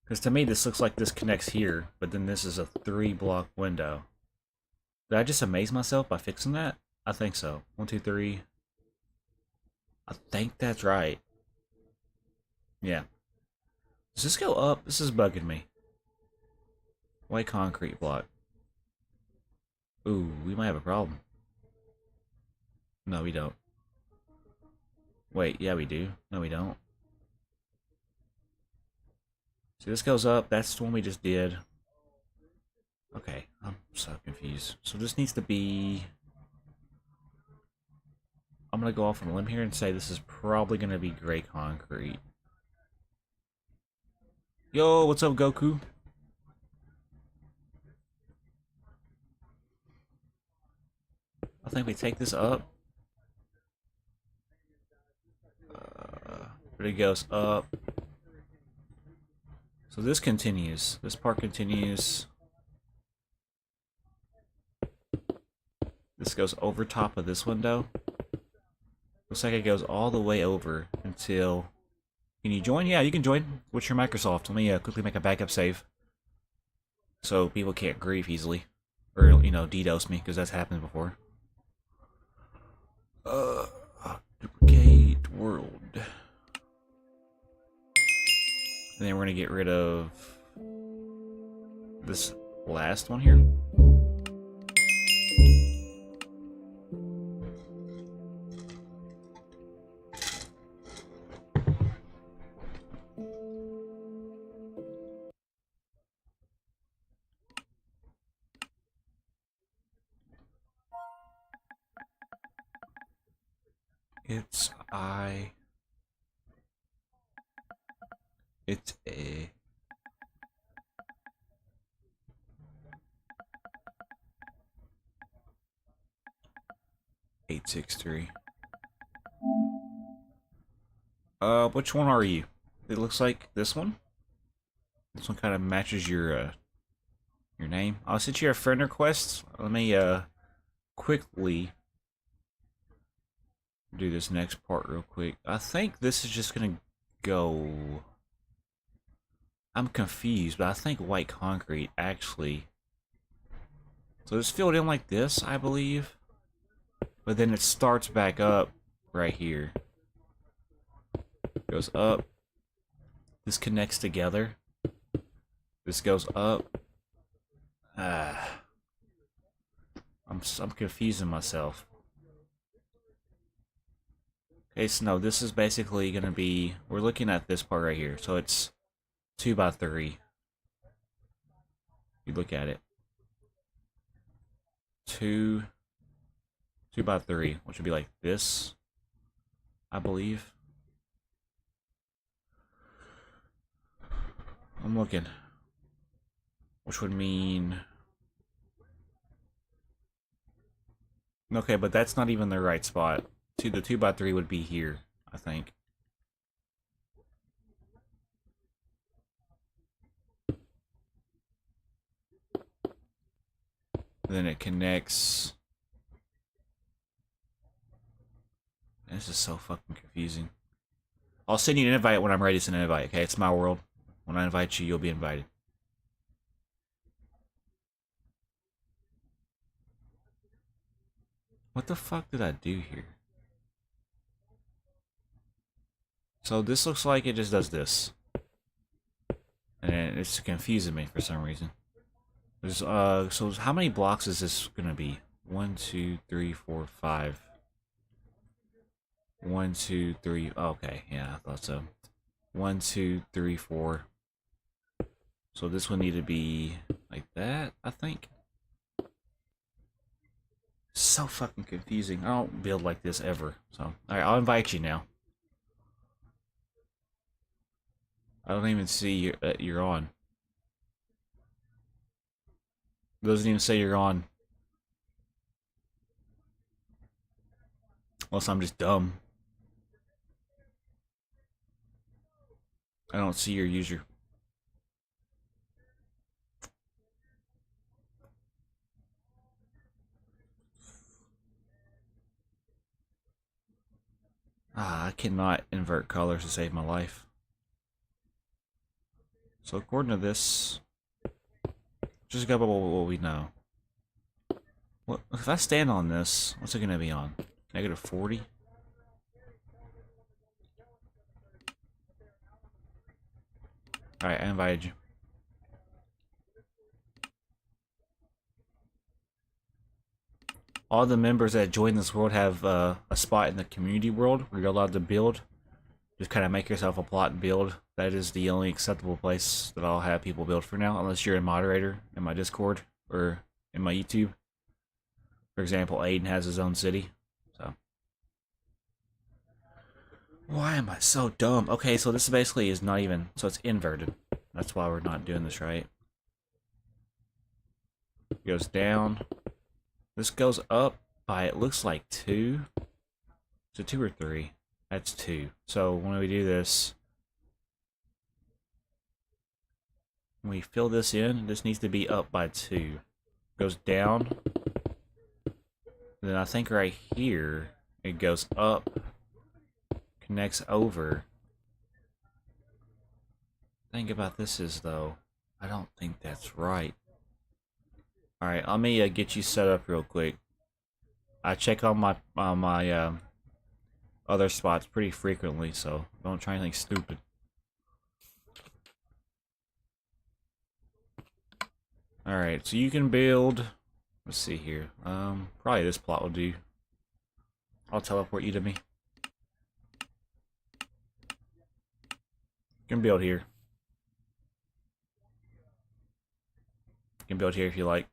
Speaker 1: Because to me this looks like this connects here, but then this is a 3-block window. Did I just amaze myself by fixing that? I think so. 1, 2, 3. I think that's right. Yeah. Does this go up? This is bugging me. White concrete block. Ooh, we might have a problem. No, we don't. Wait, yeah we do. No, we don't. So this goes up. That's the one we just did. Okay, I'm so confused. So this needs to be... I'm gonna go off on a limb here and say this is probably gonna be gray concrete. Yo, what's up, Goku? I think we take this up. But it goes up. So this continues. This part continues. This goes over top of this window. Looks like it goes all the way over until... Can you join? Yeah, you can join. What's your Microsoft? Let me quickly make a backup save. So people can't grieve easily. Or, you know, DDoS me, because that's happened before. Duplicate world. And then we're going to get rid of this last one here. It's a 863. Which one are you? It looks like this one. This one kind of matches your name. I'll send you a friend request. Let me quickly do this next part real quick. I think this is just gonna go... I'm confused, but I think white concrete actually... So it's filled in like this, I believe. But then it starts back up right here. Goes up. This connects together. This goes up. I'm confusing myself. Okay, so no, this is basically gonna be... We're looking at this part right here. So it's 2 by 3. You look at it. 2 by 3, which would be like this, I believe. I'm looking. Which would mean... Okay, but that's not even the right spot. The 2 by 3 would be here, I think. Then it connects. This is so fucking confusing. I'll send you an invite when I'm ready to send an invite, okay? It's my world. When I invite you, you'll be invited. What the fuck did I do here? So this looks like it just does this. And it's confusing me for some reason. There's so how many blocks is this gonna be? 1, 2, 3, 4, 5. 1, 2, 3. Okay, yeah, I thought so. 1, 2, 3, 4. So this one need to be like that, I think. So fucking confusing. I don't build like this ever. So, alright, I'll invite you now. I don't even see you're on. It doesn't even say you're on. Unless I'm just dumb. I don't see your user. I cannot invert colors to save my life. So according to this, just go by what we know. What if I stand on this? What's it gonna be on? Negative 40? Alright, I invited you. All the members that join this world have a spot in the community world where you're allowed to build. Just kind of make yourself a plot and build. That is the only acceptable place that I'll have people build for now, unless you're a moderator in my Discord or in my YouTube. For example, Aiden has his own city. So, why am I so dumb? Okay, so this basically is not even, so it's inverted. That's why we're not doing this right. It goes down. This goes up by, it looks like 2. Is it 2 or 3? That's 2. So when we do this, when we fill this in, this needs to be up by 2. Goes down. Then I think right here, it goes up, connects over. Think about this is though, I don't think that's right. Alright, let me get you set up real quick. I check on my other spots pretty frequently, so don't try anything stupid. Alright, so you can build, let's see here, probably this plot will do. I'll teleport you to me. You can build here. You can build here if you like.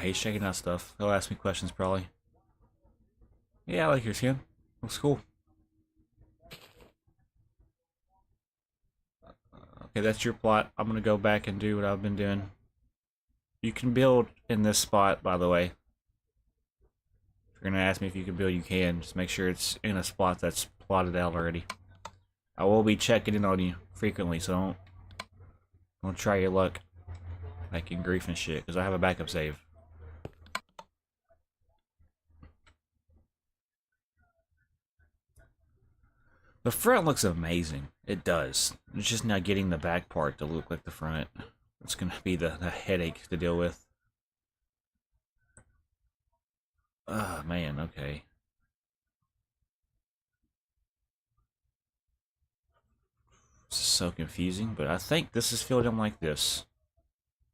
Speaker 1: He's checking out stuff. He'll ask me questions probably. Yeah, I like your skin. Looks cool. Okay, that's your plot. I'm gonna go back and do what I've been doing. You can build in this spot, by the way. If you're gonna ask me if you can build, you can. Just make sure it's in a spot that's plotted out already. I will be checking in on you frequently, so don't try your luck like in grief and shit, because I have a backup save. The front looks amazing. It does. It's just now getting the back part to look like the front. It's gonna be the headache to deal with. Oh man, okay. This is so confusing, but I think this is filled in like this.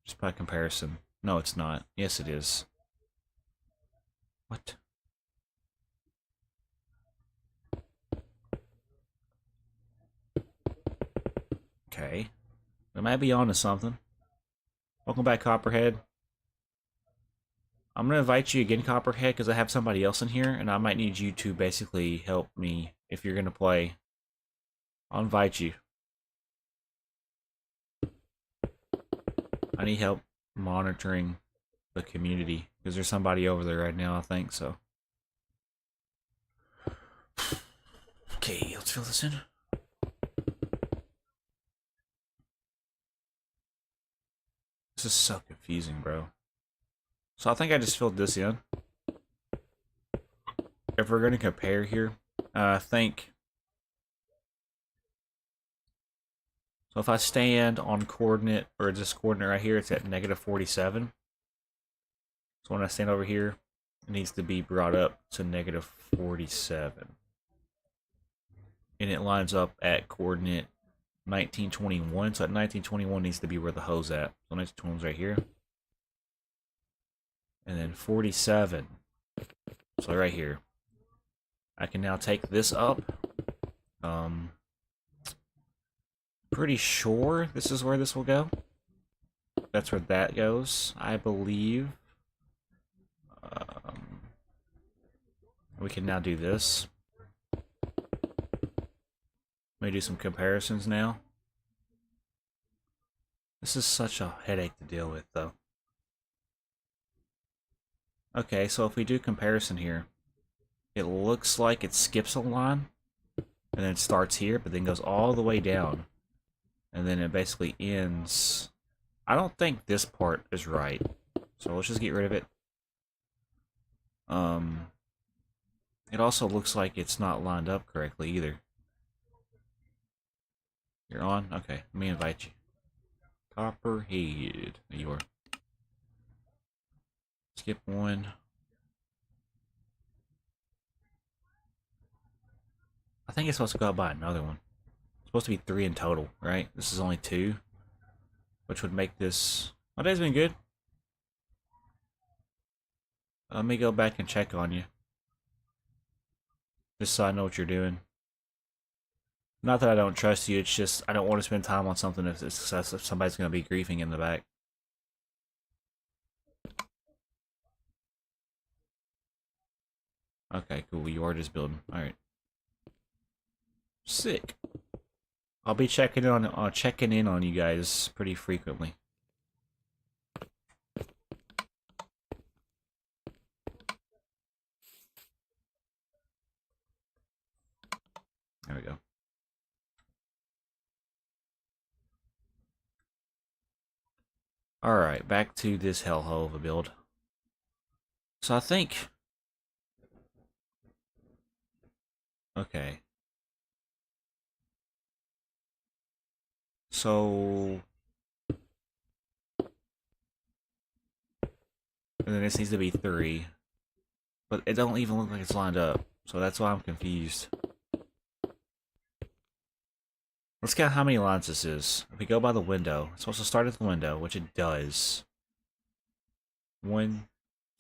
Speaker 1: Just by comparison. No, it's not. Yes, it is. What? Okay. I might be onto something. Welcome back, Copperhead. I'm gonna invite you again, Copperhead, because I have somebody else in here, and I might need you to basically help me if you're gonna play. I'll invite you. I need help monitoring the community, because there's somebody over there right now, I think, so. Okay, let's fill this in. This is so confusing, bro. So I think I just filled this in. If we're going to compare here, I think... So if I stand on coordinate, or this coordinate right here, it's at -47. So when I stand over here, it needs to be brought up to -47. And it lines up at coordinate 1921. So at 1921 needs to be where the hole's at. So 1921 is right here. And then 47. So right here. I can now take this up. Pretty sure this is where this will go. That's where that goes, I believe. We can now do this. Let me do some comparisons now. This is such a headache to deal with, though. Okay, so if we do comparison here, it looks like it skips a line, and then it starts here, but then goes all the way down. And then it basically ends... I don't think this part is right, so let's just get rid of it. It also looks like it's not lined up correctly either. You're on? Okay, let me invite you. Copperhead. There you are. Skip one. I think it's supposed to go out by another one. It's supposed to be 3 in total, right? This is only 2. Which would make this... My day's been good. Let me go back and check on you. Just so I know what you're doing. Not that I don't trust you, it's just I don't want to spend time on something if somebody's going to be griefing in the back. Okay, cool. You are just building. Alright. Sick. I'll be checking in on you guys pretty frequently. There we go. Alright, back to this hellhole of a build. So I think... Okay. So... And then this needs to be 3. But it don't even look like it's lined up. So that's why I'm confused. Let's count how many lines this is. If we go by the window, it's supposed to start at the window, which it does. 1,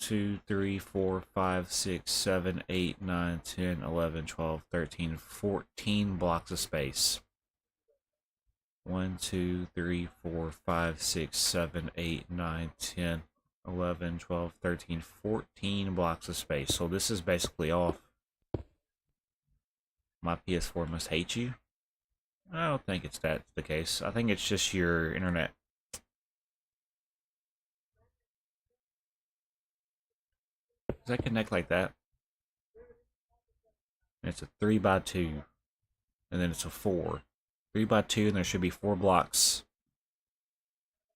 Speaker 1: 2, 3, 4, 5, 6, 7, 8, 9, 10, 11, 12, 13, 14 blocks of space. 1, 2, 3, 4, 5, 6, 7, 8, 9, 10, 11, 12, 13, 14 blocks of space. So this is basically off. My PS4 must hate you. I don't think it's the case. I think it's just your internet. Does that connect like that? And it's a 3x2. And then it's a 4. 3x2, and there should be 4 blocks.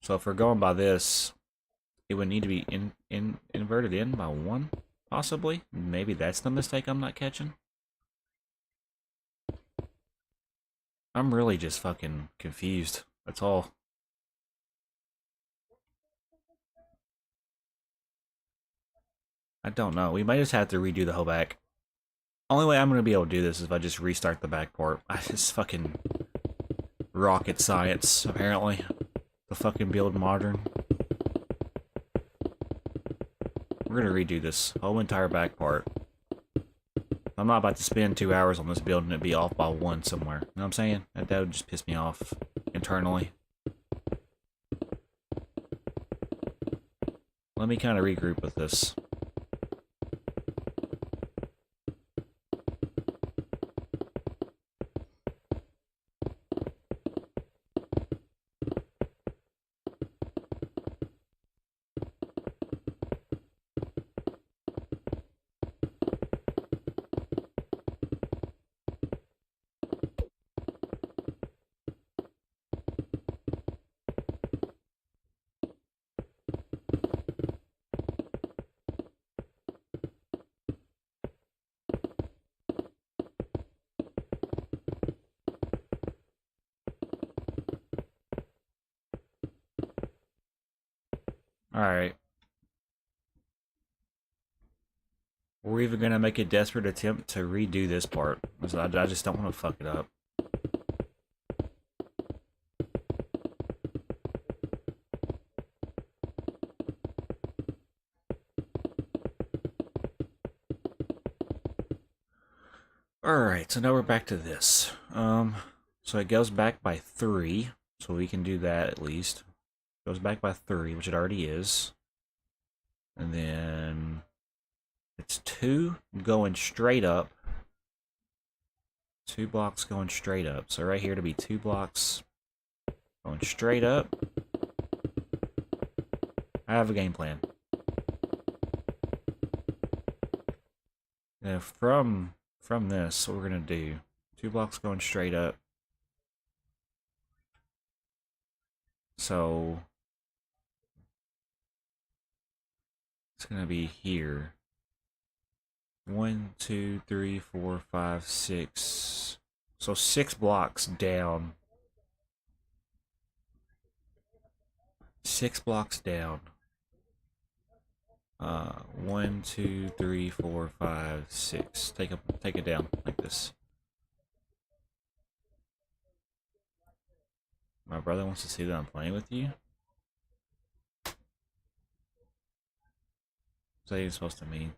Speaker 1: So if we're going by this, it would need to be inverted in by 1, possibly. Maybe that's the mistake I'm not catching. I'm really just fucking confused. That's all. I don't know. We might just have to redo the whole back. Only way I'm going to be able to do this is if I just restart the back part. It's fucking rocket science, apparently. The fucking build modern. We're going to redo this whole entire back part. I'm not about to spend 2 hours on this build and it be off by 1 somewhere. You know what I'm saying? That would just piss me off internally. Let me kind of regroup with this. Alright. We're even gonna make a desperate attempt to redo this part. I just don't want to fuck it up. Alright, so now we're back to this. So it goes back by 3, so we can do that at least. It goes back by 3, which it already is. And then it's 2 going straight up. 2 blocks going straight up. So right here to be 2 blocks going straight up. I have a game plan. Now from this, what we're gonna do, 2 blocks going straight up. So it's gonna be here. 1, 2, 3, 4, 5, 6. So 6 blocks down. 6 blocks down. 1, 2, 3, 4, 5, 6. Take it down like this. My brother wants to see that I'm playing with you. What's that even supposed to mean?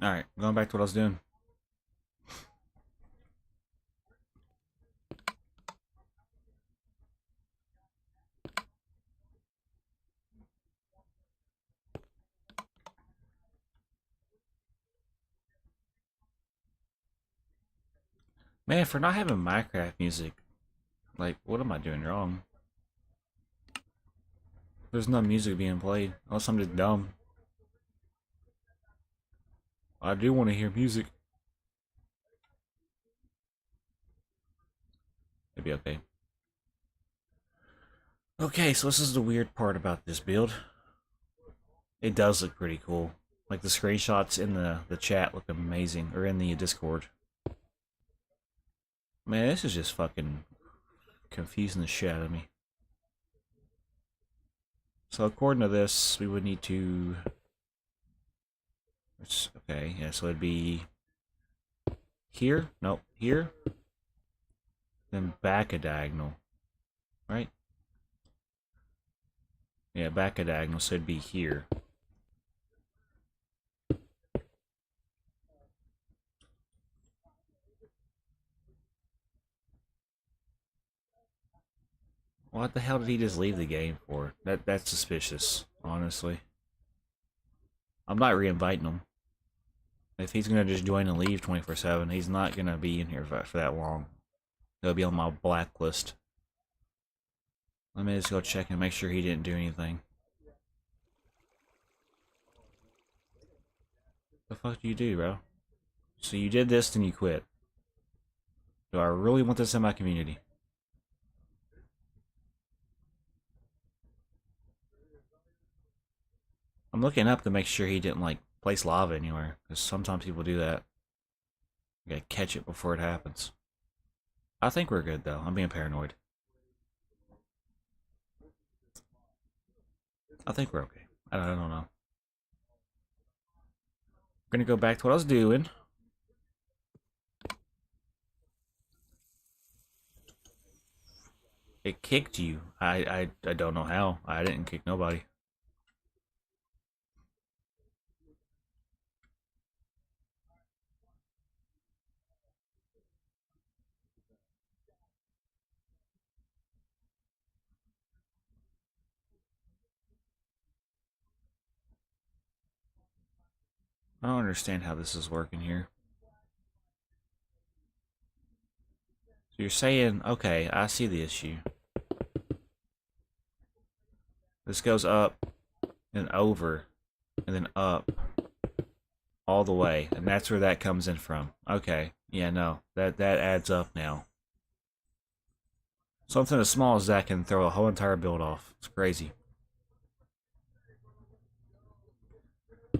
Speaker 1: Alright, going back to what I was doing. Man, for not having Minecraft music, like, what am I doing wrong? There's no music being played, unless I'm just dumb. I do want to hear music. It'd be okay. Okay, so this is the weird part about this build. It does look pretty cool. Like the screenshots in the chat look amazing, or in the Discord. Man, this is just fucking confusing the shit out of me. So according to this, we would need to... Okay, yeah, so it'd be... Here? Nope, here. Then back a diagonal. Right? Yeah, back a diagonal, so it'd be here. What the hell did he just leave the game for? That's suspicious, honestly. I'm not re-inviting him. If he's gonna just join and leave 24/7, he's not gonna be in here for that long. He'll be on my blacklist. Let me just go check and make sure he didn't do anything. The fuck do you do, bro? So you did this, then you quit. Do I really want this in my community? I'm looking up to make sure he didn't, like, place lava anywhere. Because sometimes people do that. You gotta catch it before it happens. I think we're good, though. I'm being paranoid. I think we're okay. I don't know. I'm gonna go back to what I was doing. It kicked you. I don't know how. I didn't kick nobody. I don't understand how this is working here. So you're saying, okay, I see the issue. This goes up, and over, and then up, all the way, and that's where that comes in from. Okay, yeah, no, that adds up now. Something as small as that can throw a whole entire build off. It's crazy.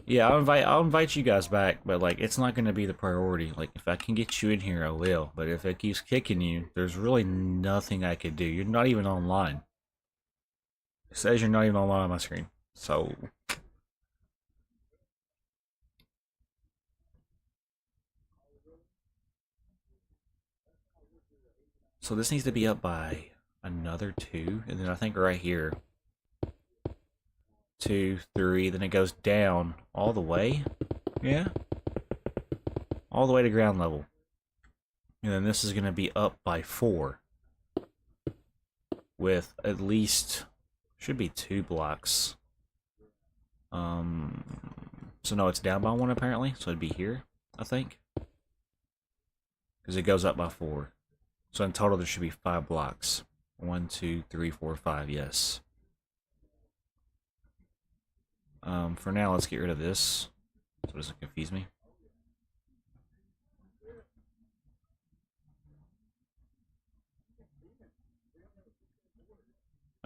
Speaker 1: Yeah, I'll invite you guys back, but like it's not gonna be the priority. Like if I can get you in here, I will. But if it keeps kicking you, there's really nothing I could do. You're not even online. It says you're not even online on my screen. So this needs to be up by another 2, and then I think right here 2, 3, then it goes down all the way. Yeah. All the way to ground level. And then this is going to be up by 4. With at least, should be 2 blocks. So no, it's down by 1 apparently. So it'd be here, I think. Because it goes up by 4. So in total there should be 5 blocks. 1, 2, 3, 4, 5, yes. For now, let's get rid of this, so it doesn't confuse me.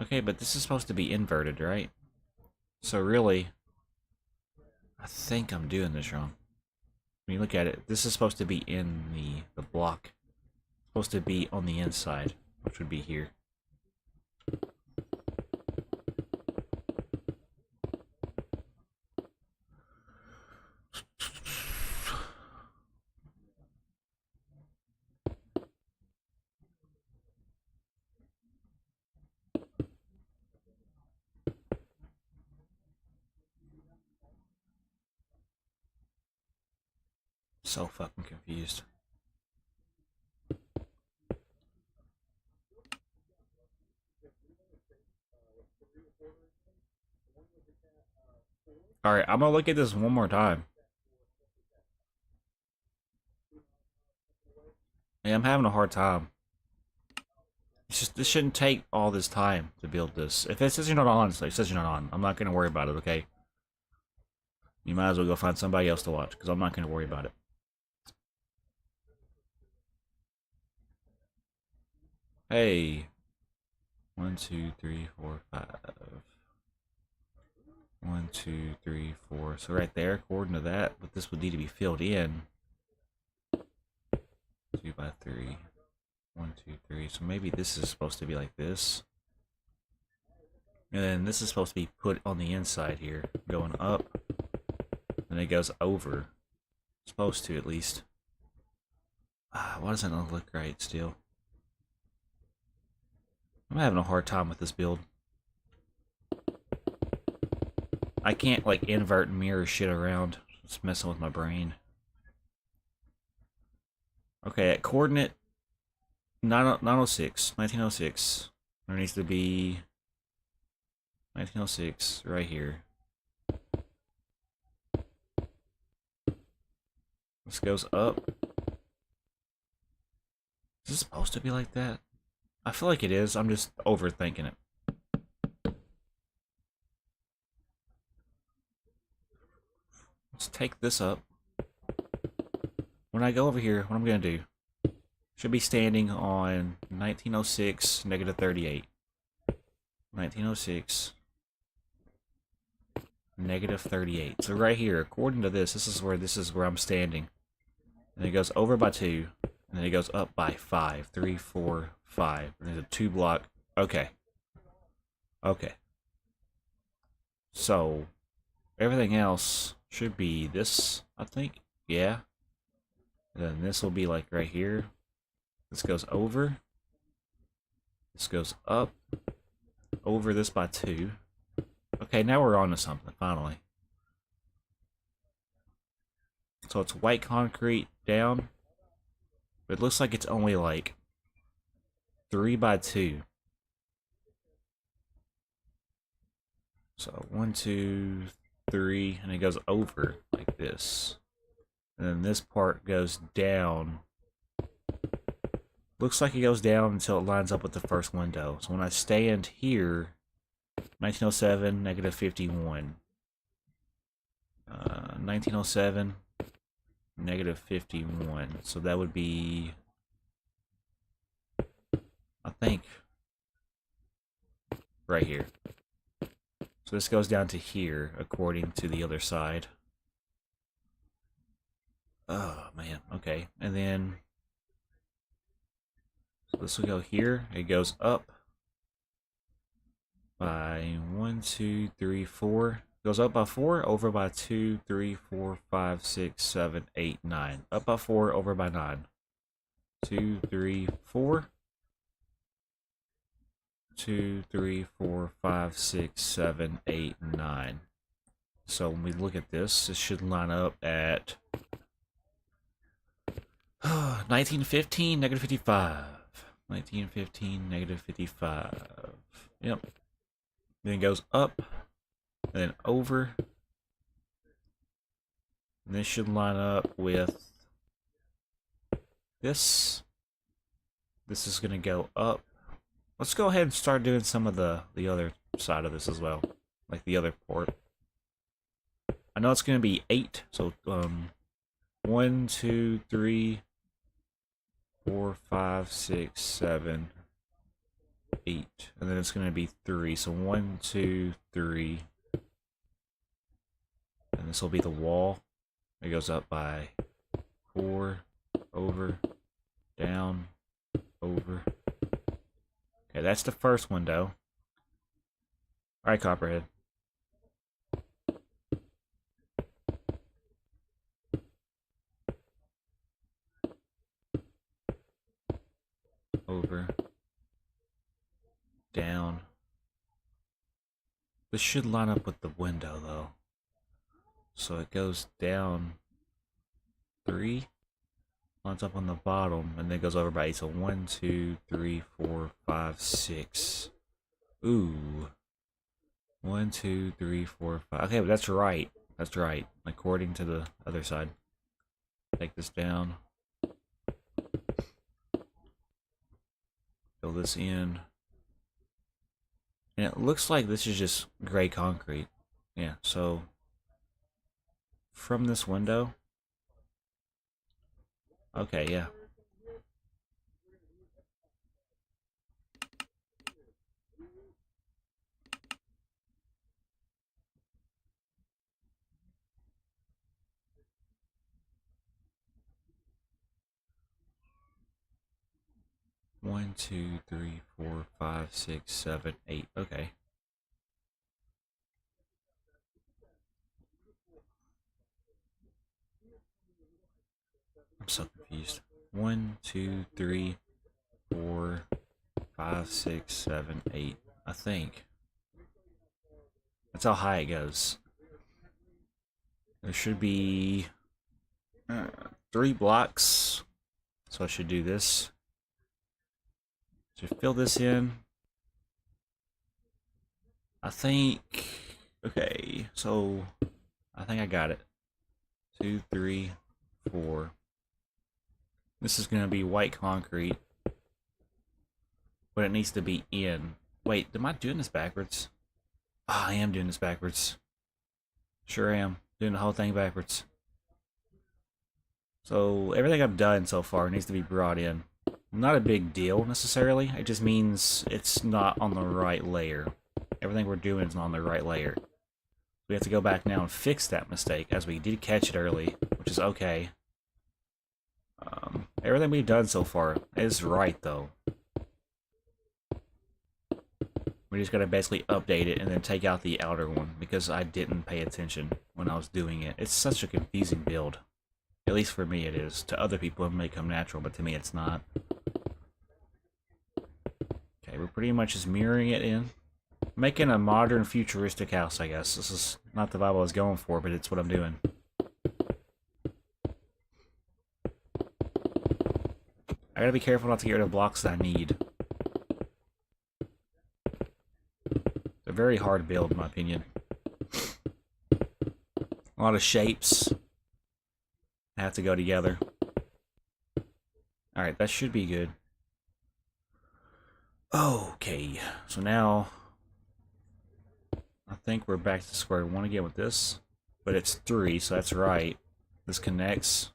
Speaker 1: Okay, but this is supposed to be inverted, right? So really, I think I'm doing this wrong. When you look at it, this is supposed to be in the block. It's supposed to be on the inside, which would be here. So fucking confused. Alright, I'm gonna look at this one more time. Yeah, I'm having a hard time. It's just, this shouldn't take all this time to build this. If it says you're not on, it says you're not on. I'm not gonna worry about it, okay? You might as well go find somebody else to watch, because I'm not gonna worry about it. Hey. 1, 2, 3, 4, 5. 1, 2, 3, 4. So right there, according to that, but this would need to be filled in. 2 by 3. 1, 2, 3. So maybe this is supposed to be like this. And then this is supposed to be put on the inside here, going up. And it goes over. It's supposed to, at least. Why doesn't it look right still? I'm having a hard time with this build. I can't like invert and mirror shit around. It's messing with my brain. Okay, at coordinate 1906. There needs to be 1906 right here. This goes up. Is this supposed to be like that? I feel like it is. I'm just overthinking it. Let's take this up. When I go over here, what I'm going to do, should be standing on 1906, negative 38. 1906, negative 38. So right here, according to this, this is where I'm standing. And it goes over by 2, and then it goes up by 5. 3, 4, 5. And there's a 2 block. Okay. Okay. So, everything else should be this, I think. Yeah. And then this will be like right here. This goes over. This goes up. Over this by 2. Okay, now we're on to something, finally. So it's white concrete down. But it looks like it's only like 3 by 2. So 1, 2, 3, and it goes over like this. And then this part goes down. Looks like it goes down until it lines up with the first window. So when I stand here, 1907, negative 51. 1907, negative 51. So that would be, I think, right here. So this goes down to here, according to the other side. Oh, man. Okay. And then, so this will go here. It goes up by 1, 2, 3, 4. Goes up by 4, over by 2, 3, 4, 5, 6, 7, 8, 9. Up by 4, over by 9. 2, 3, 4. 2, 3, 4, 5, 6, 7, 8, 9. So when we look at this, it should line up at 1915, negative 55. 1915, negative 55. Yep. Then it goes up, and then over. And this should line up with this. This is going to go up. Let's go ahead and start doing some of the other side of this as well. Like the other port. I know it's going to be 8. So, 1, 2, 3, 4, 5, 6, 7, 8. And then it's going to be 3. So 1, 2, 3. And this will be the wall. It goes up by 4, over, down, over. Okay, that's the first window. Alright, Copperhead. Over. Down. This should line up with the window, though. So it goes down 3. Lines up on the bottom, and then goes over by 8. So 1, 2, 3, 4, 5, 6. Ooh. 1, 2, 3, 4, 5. Okay, but that's right. That's right. According to the other side. Take this down. Fill this in. And it looks like this is just gray concrete. Yeah, so from this window. Okay, yeah. One, 2, 3, 4, 5, 6, 7, 8. Okay. I'm so confused. 1, 2, 3, 4, 5, 6, 7, 8. I think. That's how high it goes. There should be 3 blocks. So I should do this. Just fill this in. I think. Okay, so I think I got it. 2, 3, 4. This is going to be white concrete. But it needs to be in. Wait, am I doing this backwards? Oh, I am doing this backwards. Sure am. Doing the whole thing backwards. So, everything I've done so far needs to be brought in. Not a big deal, necessarily. It just means it's not on the right layer. Everything we're doing is not on the right layer. We have to go back now and fix that mistake, as we did catch it early, which is okay. Everything we've done so far is right, though. We just gotta basically update it and then take out the outer one, because I didn't pay attention when I was doing it. It's such a confusing build. At least for me it is. To other people it may come natural, but to me it's not. Okay, we're pretty much just mirroring it in. Making a modern, futuristic house, I guess. This is not the vibe I was going for, but it's what I'm doing. I gotta be careful not to get rid of blocks that I need. They're very hard to build, in my opinion. A lot of shapes have to go together. Alright, that should be good. Okay, so now I think we're back to square one again with this. But it's 3, so that's right. This connects.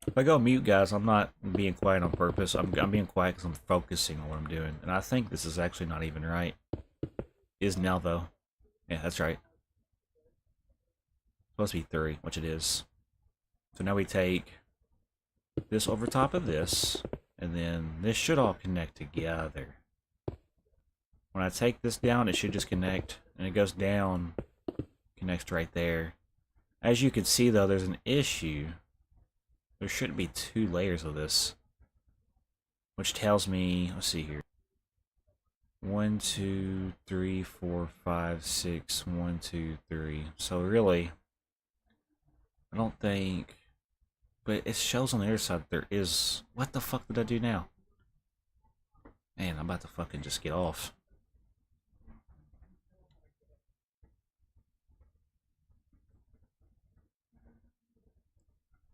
Speaker 1: If I go mute, guys, I'm not being quiet on purpose. I'm being quiet because I'm focusing on what I'm doing. And I think this is actually not even right. Is now, though. Yeah, that's right. Supposed to be 3, which it is. So now we take this over top of this, and then this should all connect together. When I take this down, it should just connect, and it goes down, connects right there. As you can see, though, there's an issue. There shouldn't be 2 layers of this, which tells me, let's see here. 1, 2, 3, 4, 5, 6, 1, 2, 3. So really, I don't think, but it shows on the other side there is, what the fuck did I do now? Man, I'm about to fucking just get off.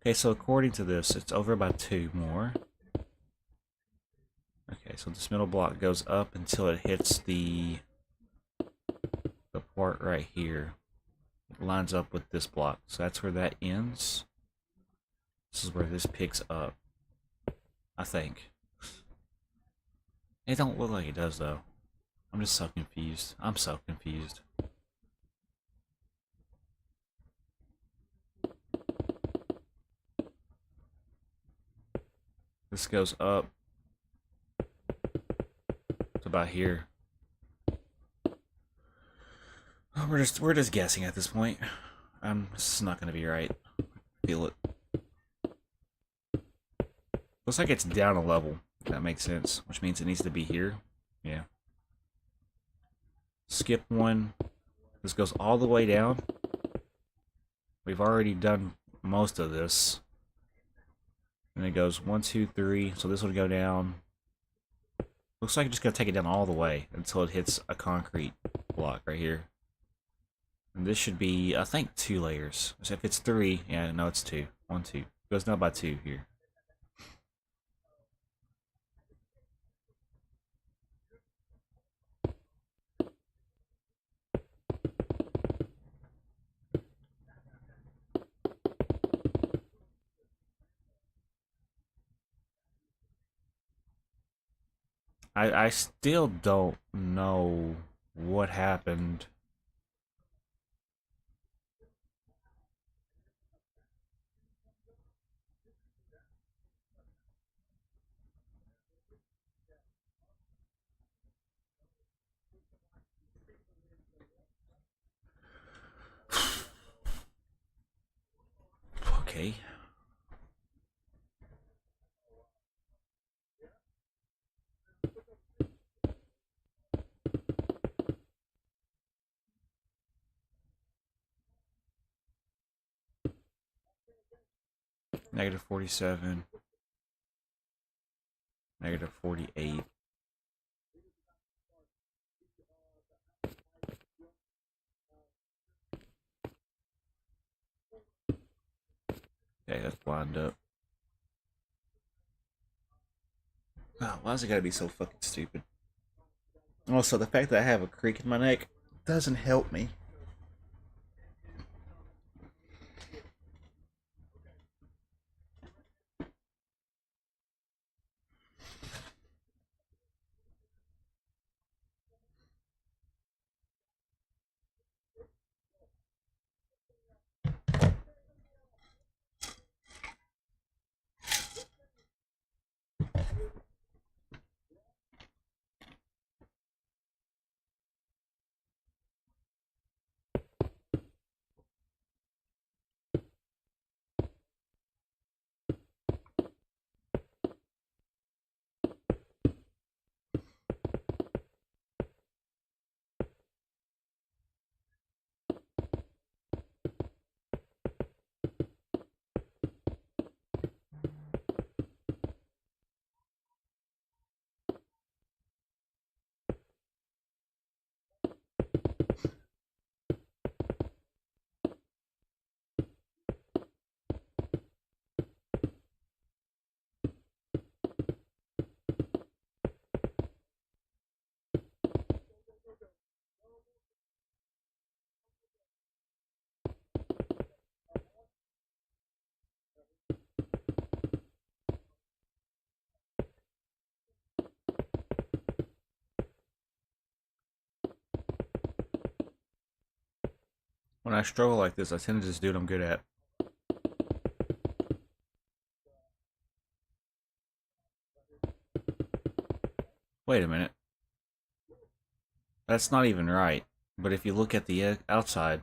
Speaker 1: Okay, so according to this, it's over by 2 more. Okay, so this middle block goes up until it hits the part right here. It lines up with this block, so that's where that ends. This is where this picks up, I think. It don't look like it does, though. I'm just so confused. I'm so confused. This goes up to about here. We're just guessing at this point. This is not gonna be right. Feel it. Looks like it's down a level, if that makes sense. Which means it needs to be here. Yeah. Skip 1. This goes all the way down. We've already done most of this. And it goes 1, 2, 3. So this would go down. Looks like it's just gonna take it down all the way until it hits a concrete block right here. And this should be, I think, 2 layers. So if it's 3, yeah, no, it's 2. 1, 2. It goes down by 2 here. I still don't know what happened. Okay. Negative 47. Negative 48. Okay, that's lined up. Wow, why is it gotta be so fucking stupid? Also, the fact that I have a creak in my neck doesn't help me. When I struggle like this, I tend to just do what I'm good at. Wait a minute. That's not even right. But if you look at the outside,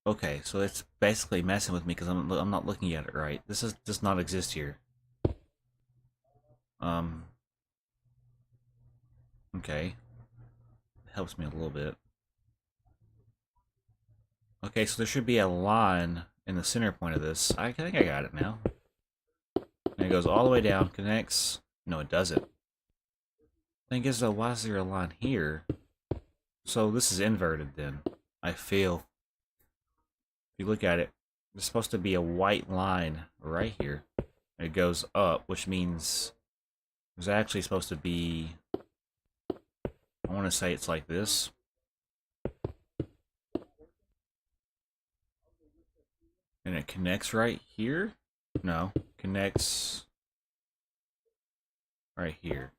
Speaker 1: okay, so it's basically messing with me because I'm not looking at it right. This does not exist here. Um. Okay, helps me a little bit. Okay, so there should be a line in the center point of this. I think I got it now. And it goes all the way down, connects. No, it doesn't. Thing is though, why is there a line here? So this is inverted then. I feel. If you look at it, there's supposed to be a white line right here. It goes up, which means there's actually supposed to be, I want to say it's like this. And it connects right here? No, connects right here.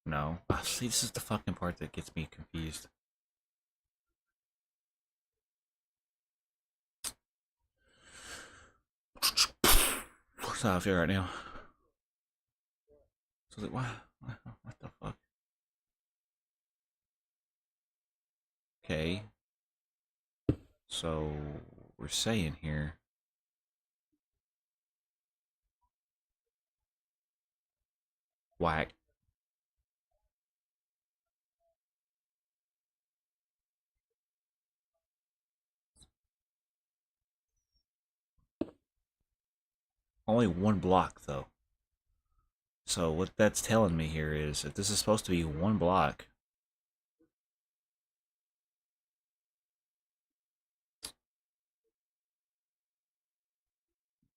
Speaker 1: No. Oh, see, this is the fucking part that gets me confused. That's how I feel right now. So like, what the fuck? Okay. So we're saying here. Whack. Only one block though. So what that's telling me here is if this is supposed to be one block.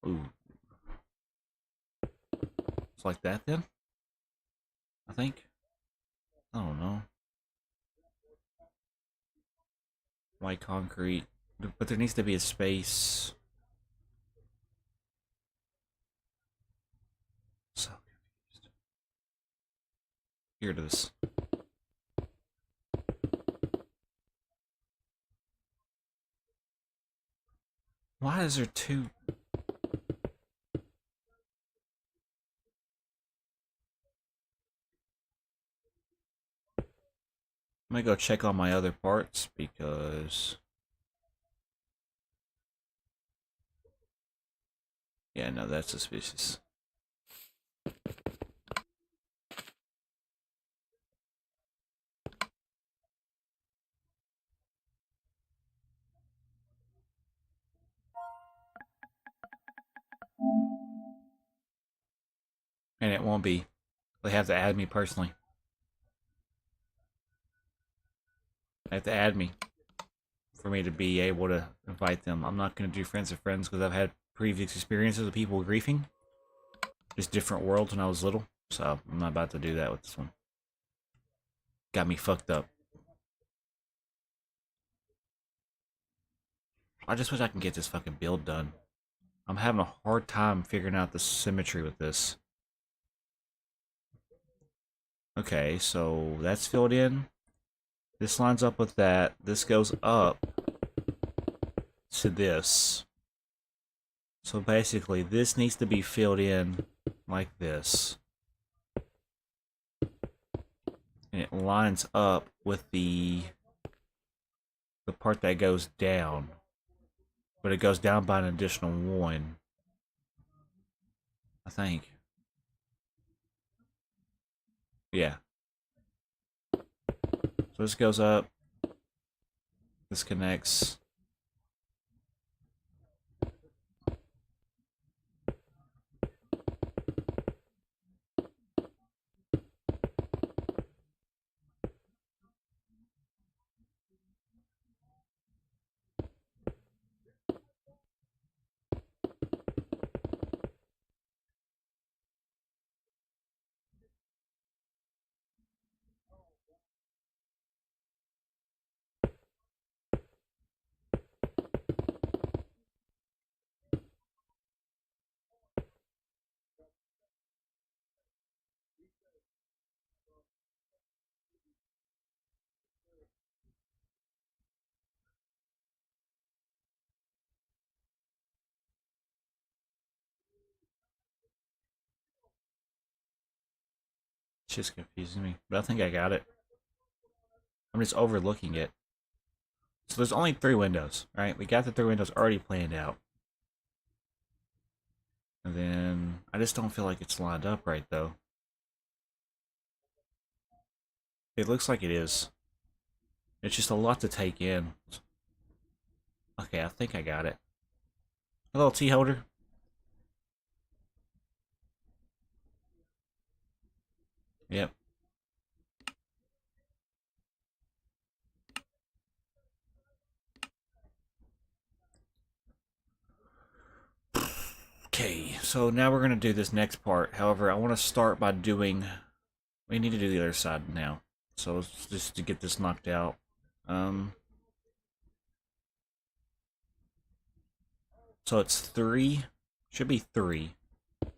Speaker 1: Ooh. It's like that then? I think. I don't know. White concrete. But there needs to be a space. So confused. Here it is. Why is there two? I'm gonna go check on my other parts because. Yeah, no, that's suspicious. And it won't be. They have to add me personally. They have to add me for me to be able to invite them. I'm not going to do friends of friends because I've had previous experiences of people griefing. Just different worlds when I was little. So I'm not about to do that with this one. Got me fucked up. I just wish I can get this fucking build done. I'm having a hard time figuring out the symmetry with this. Okay, so that's filled in. This lines up with that. This goes up to this. So basically, this needs to be filled in like this. And it lines up with the part that goes down. But it goes down by an additional 1. I think. Yeah. So this goes up. This connects. shit's confusing me. But I think I got it. I'm just overlooking it. So there's only 3 windows, right? We got the 3 windows already planned out. And then I just don't feel like it's lined up right though. It looks like it is. It's just a lot to take in. Okay, I think I got it. A little tea holder. Yep. Okay, so now we're going to do this next part. However, I want to start by doing... We need to do the other side now. So just to get this knocked out. So it's 3. Should be 3. I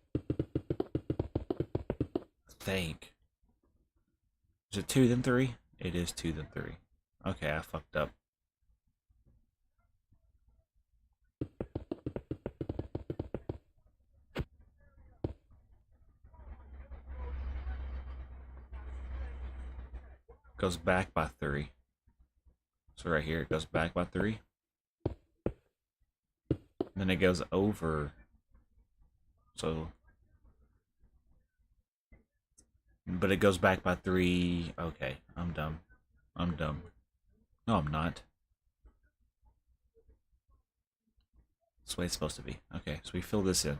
Speaker 1: think. Is it 2 then 3? It is 2 then 3. Okay, I fucked up. Goes back by 3. So right here it goes back by 3. Then it goes over. So, but it goes back by 3. Okay, I'm dumb. I'm dumb. No, I'm not. That's the way it's supposed to be. Okay, so we fill this in.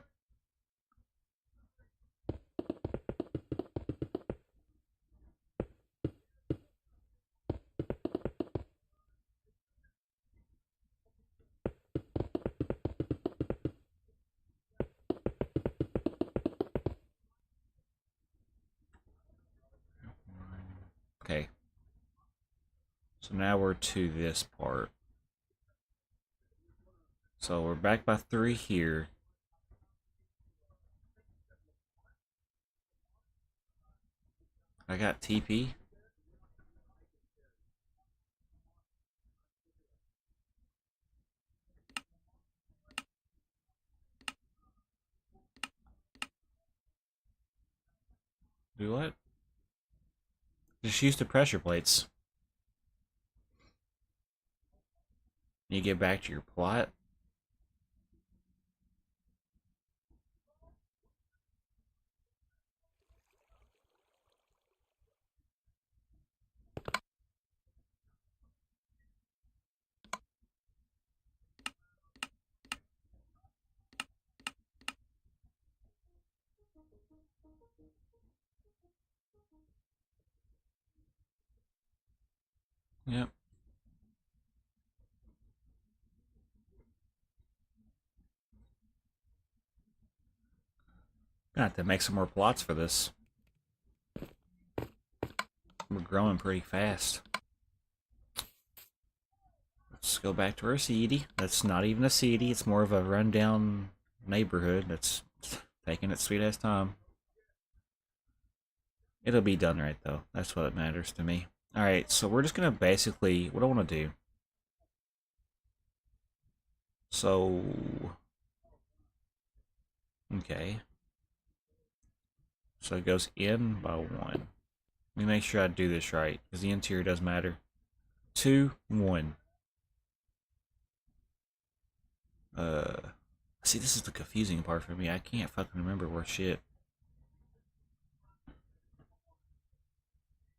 Speaker 1: Okay. So now we're to this part. So we're back by 3 here. I got TP. Do what? Just use the pressure plates. You get back to your plot. Yep. Got to make some more plots for this. We're growing pretty fast. Let's go back to our city. That's not even a city. It's more of a rundown neighborhood that's taking its sweet ass time. It'll be done right though. That's what matters to me. Alright, so we're just gonna basically... What I want to do... So... Okay. So it goes in by 1. Let me make sure I do this right, because the interior does matter. 2, 1. See, this is the confusing part for me. I can't fucking remember where shit.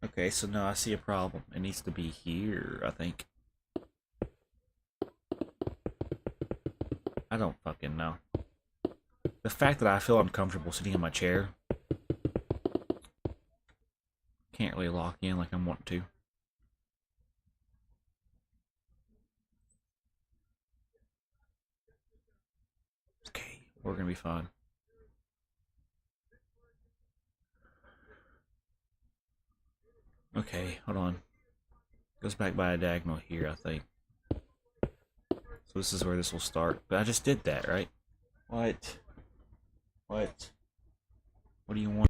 Speaker 1: Okay, so now I see a problem. It needs to be here, I think. I don't fucking know. The fact that I feel uncomfortable sitting in my chair. Can't really lock in like I'm wanting to. Okay, we're gonna be fine. Okay, hold on. Goes back by a diagonal here, I think. So this is where this will start. But I just did that, right? What? What? What do you want?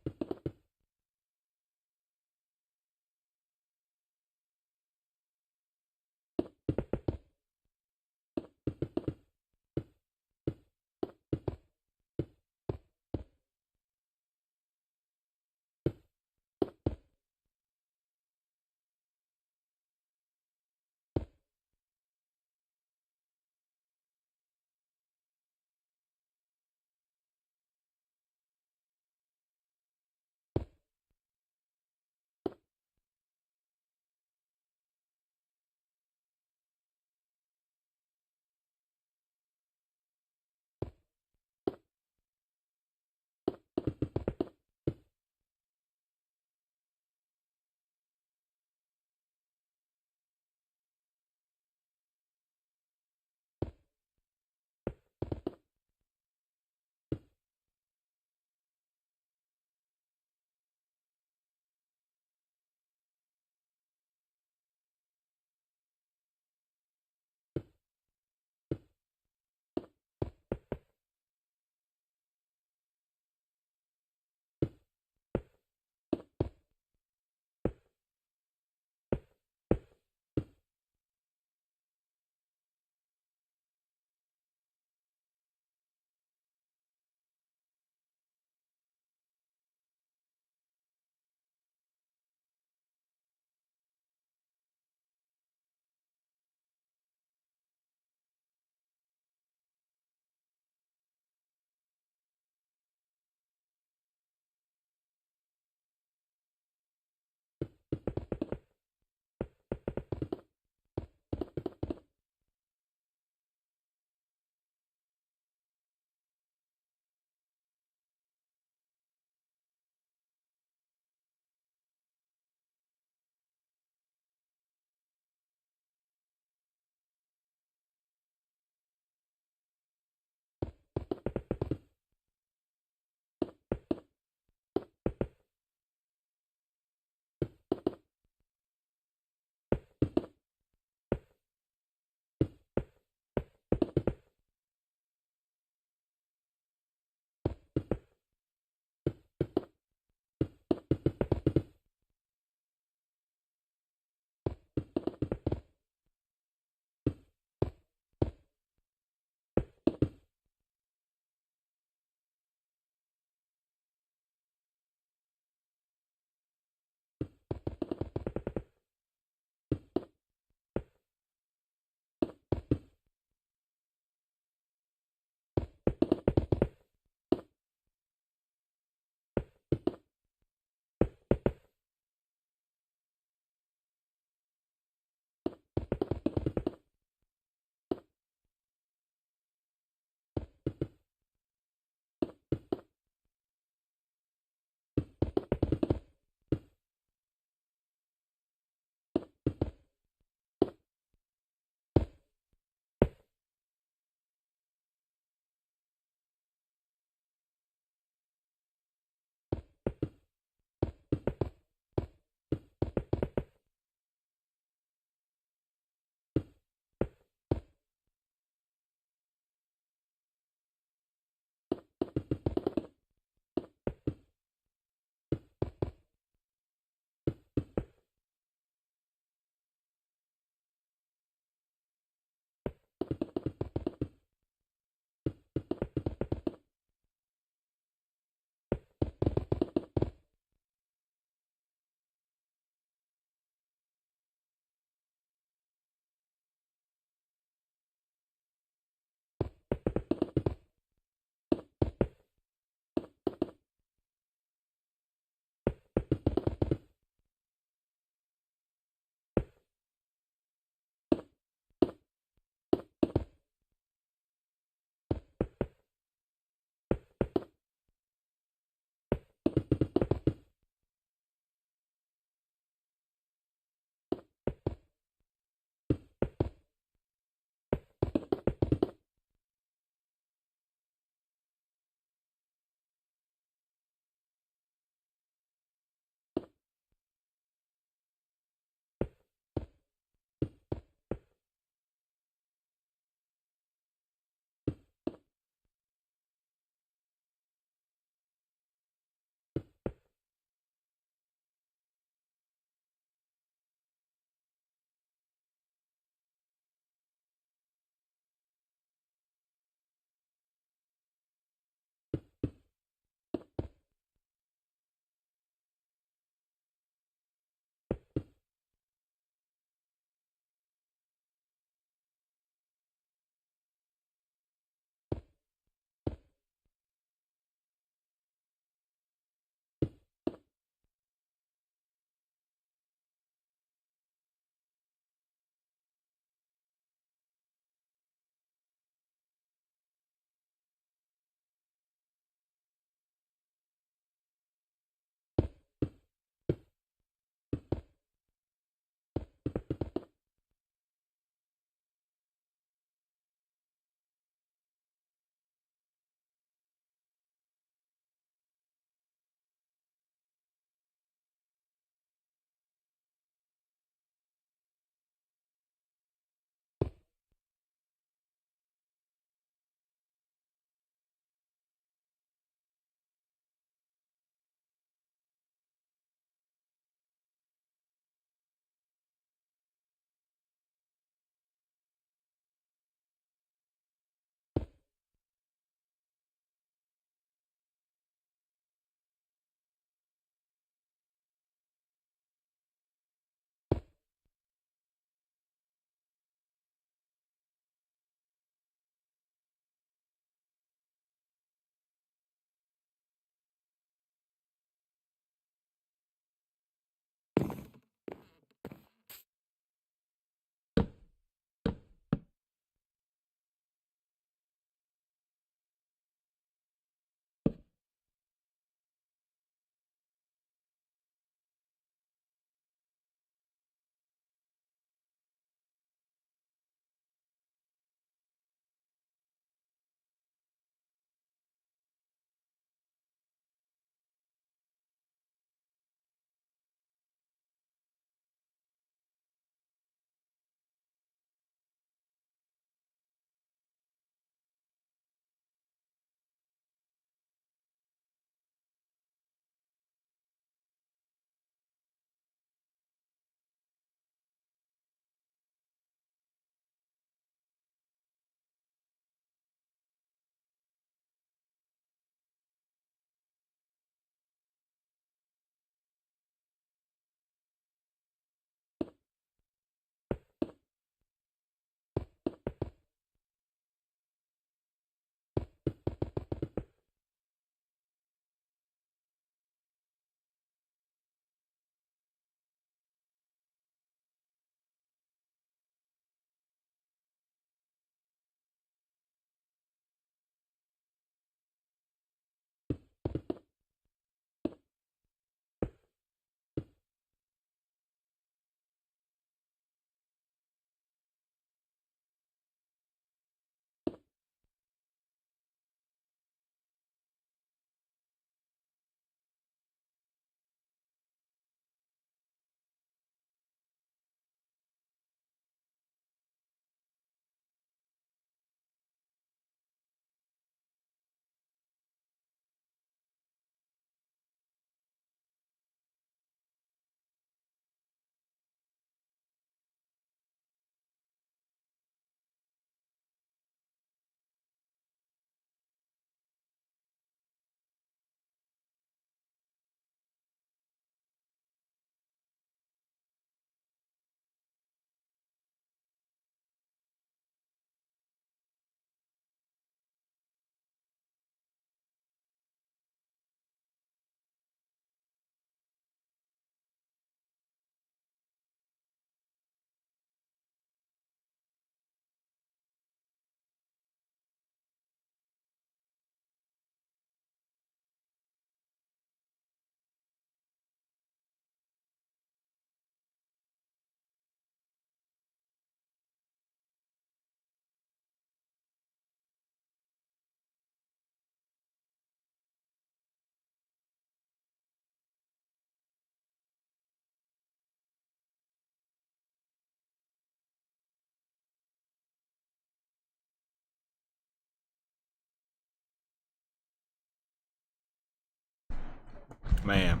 Speaker 1: Man.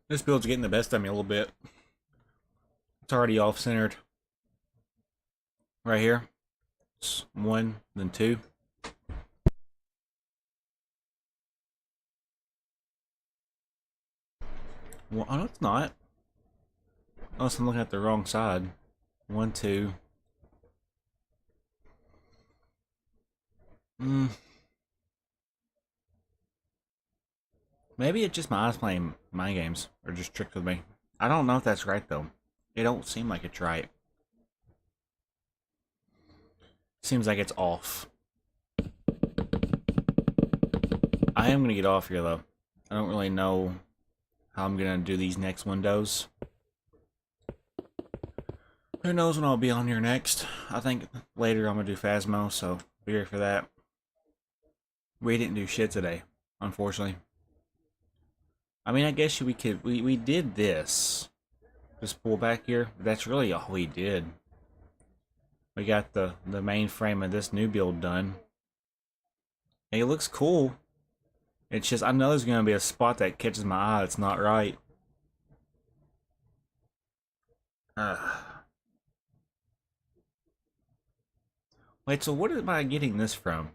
Speaker 1: This build's getting the best of me a little bit. It's already off-centered. Right here. It's 1, then 2. Well, oh, no, it's not. Unless I'm looking at the wrong side. 1, 2. Maybe it's just my eyes playing mind games, or just tricks with me. I don't know if that's right, though. It don't seem like it's right. Seems like it's off. I am going to get off here, though. I don't really know how I'm going to do these next windows. Who knows when I'll be on here next. I think later I'm going to do Phasmo, so be ready for that. We didn't do shit today, unfortunately. I mean, I guess we could. We did this. Just pull back here. That's really all we did. We got the main frame of this new build done. And it looks cool. It's just, I know there's going to be a spot that catches my eye that's not right. Wait, so what am I getting this from?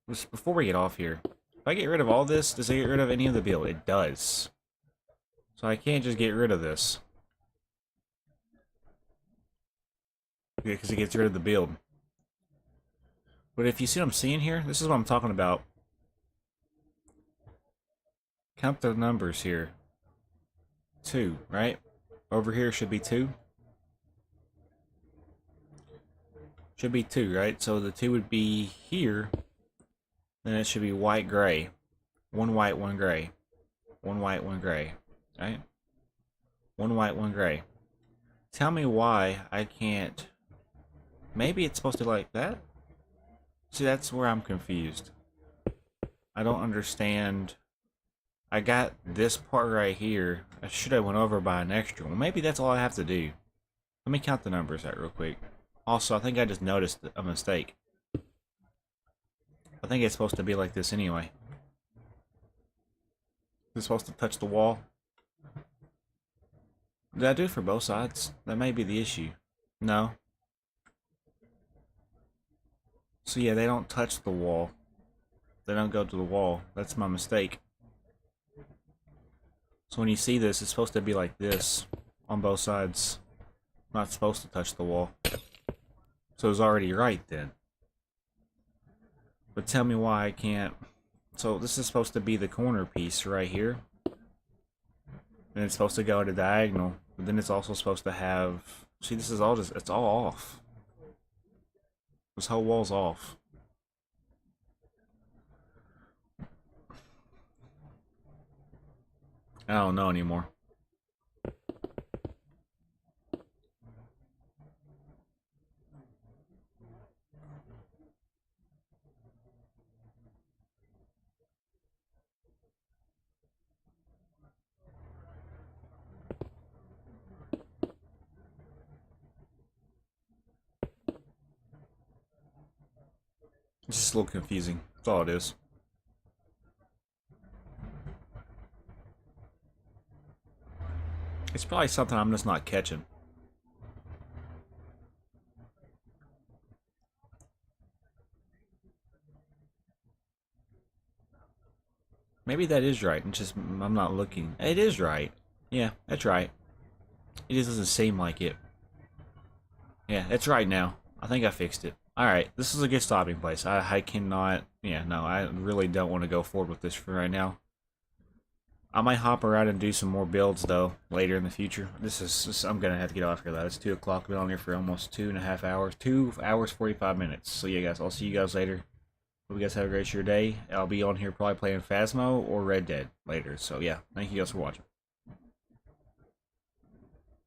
Speaker 1: Just before we get off here. If I get rid of all this, does it get rid of any of the build? It does. So I can't just get rid of this. Because it gets rid of the build. But if you see what I'm seeing here, this is what I'm talking about. Count the numbers here. 2, right? Over here should be 2. Should be 2, right? So the 2 would be here. Then it should be white, gray. 1 white, 1 gray. 1 white, 1 gray. Right? 1 white, 1 gray. Tell me why I can't... Maybe it's supposed to be like that? See, that's where I'm confused. I don't understand. I got this part right here. I should have went over by an extra one. Maybe that's all I have to do. Let me count the numbers out real quick. Also, I think I just noticed a mistake. I think it's supposed to be like this anyway. Is it supposed to touch the wall? Did I do it for both sides? That may be the issue. No. So yeah, they don't touch the wall. They don't go to the wall. That's my mistake. So when you see this, it's supposed to be like this on both sides. Not supposed to touch the wall. So it's already right then. But tell me why I can't. So this is supposed to be the corner piece right here. And it's supposed to go at a diagonal. But then it's also supposed to have... See, this is all just... It's all off. This whole wall's off. I don't know anymore. It's just a little confusing. That's all it is. It's probably something I'm just not catching. Maybe that is right. It's just I'm not looking. It is right. Yeah, that's right. It just doesn't seem like it. Yeah, it's right now. I think I fixed it. Alright, this is a good stopping place. I cannot... Yeah, no, I really don't want to go forward with this for right now. I might hop around and do some more builds, though, later in the future. I'm going to have to get off here, though. It's 2 o'clock. I've been on here for almost 2.5 hours. 2 hours, 45 minutes. So, yeah, guys, I'll see you guys later. Hope you guys have a great day. I'll be on here probably playing Phasmo or Red Dead later. So, yeah, thank you guys for watching.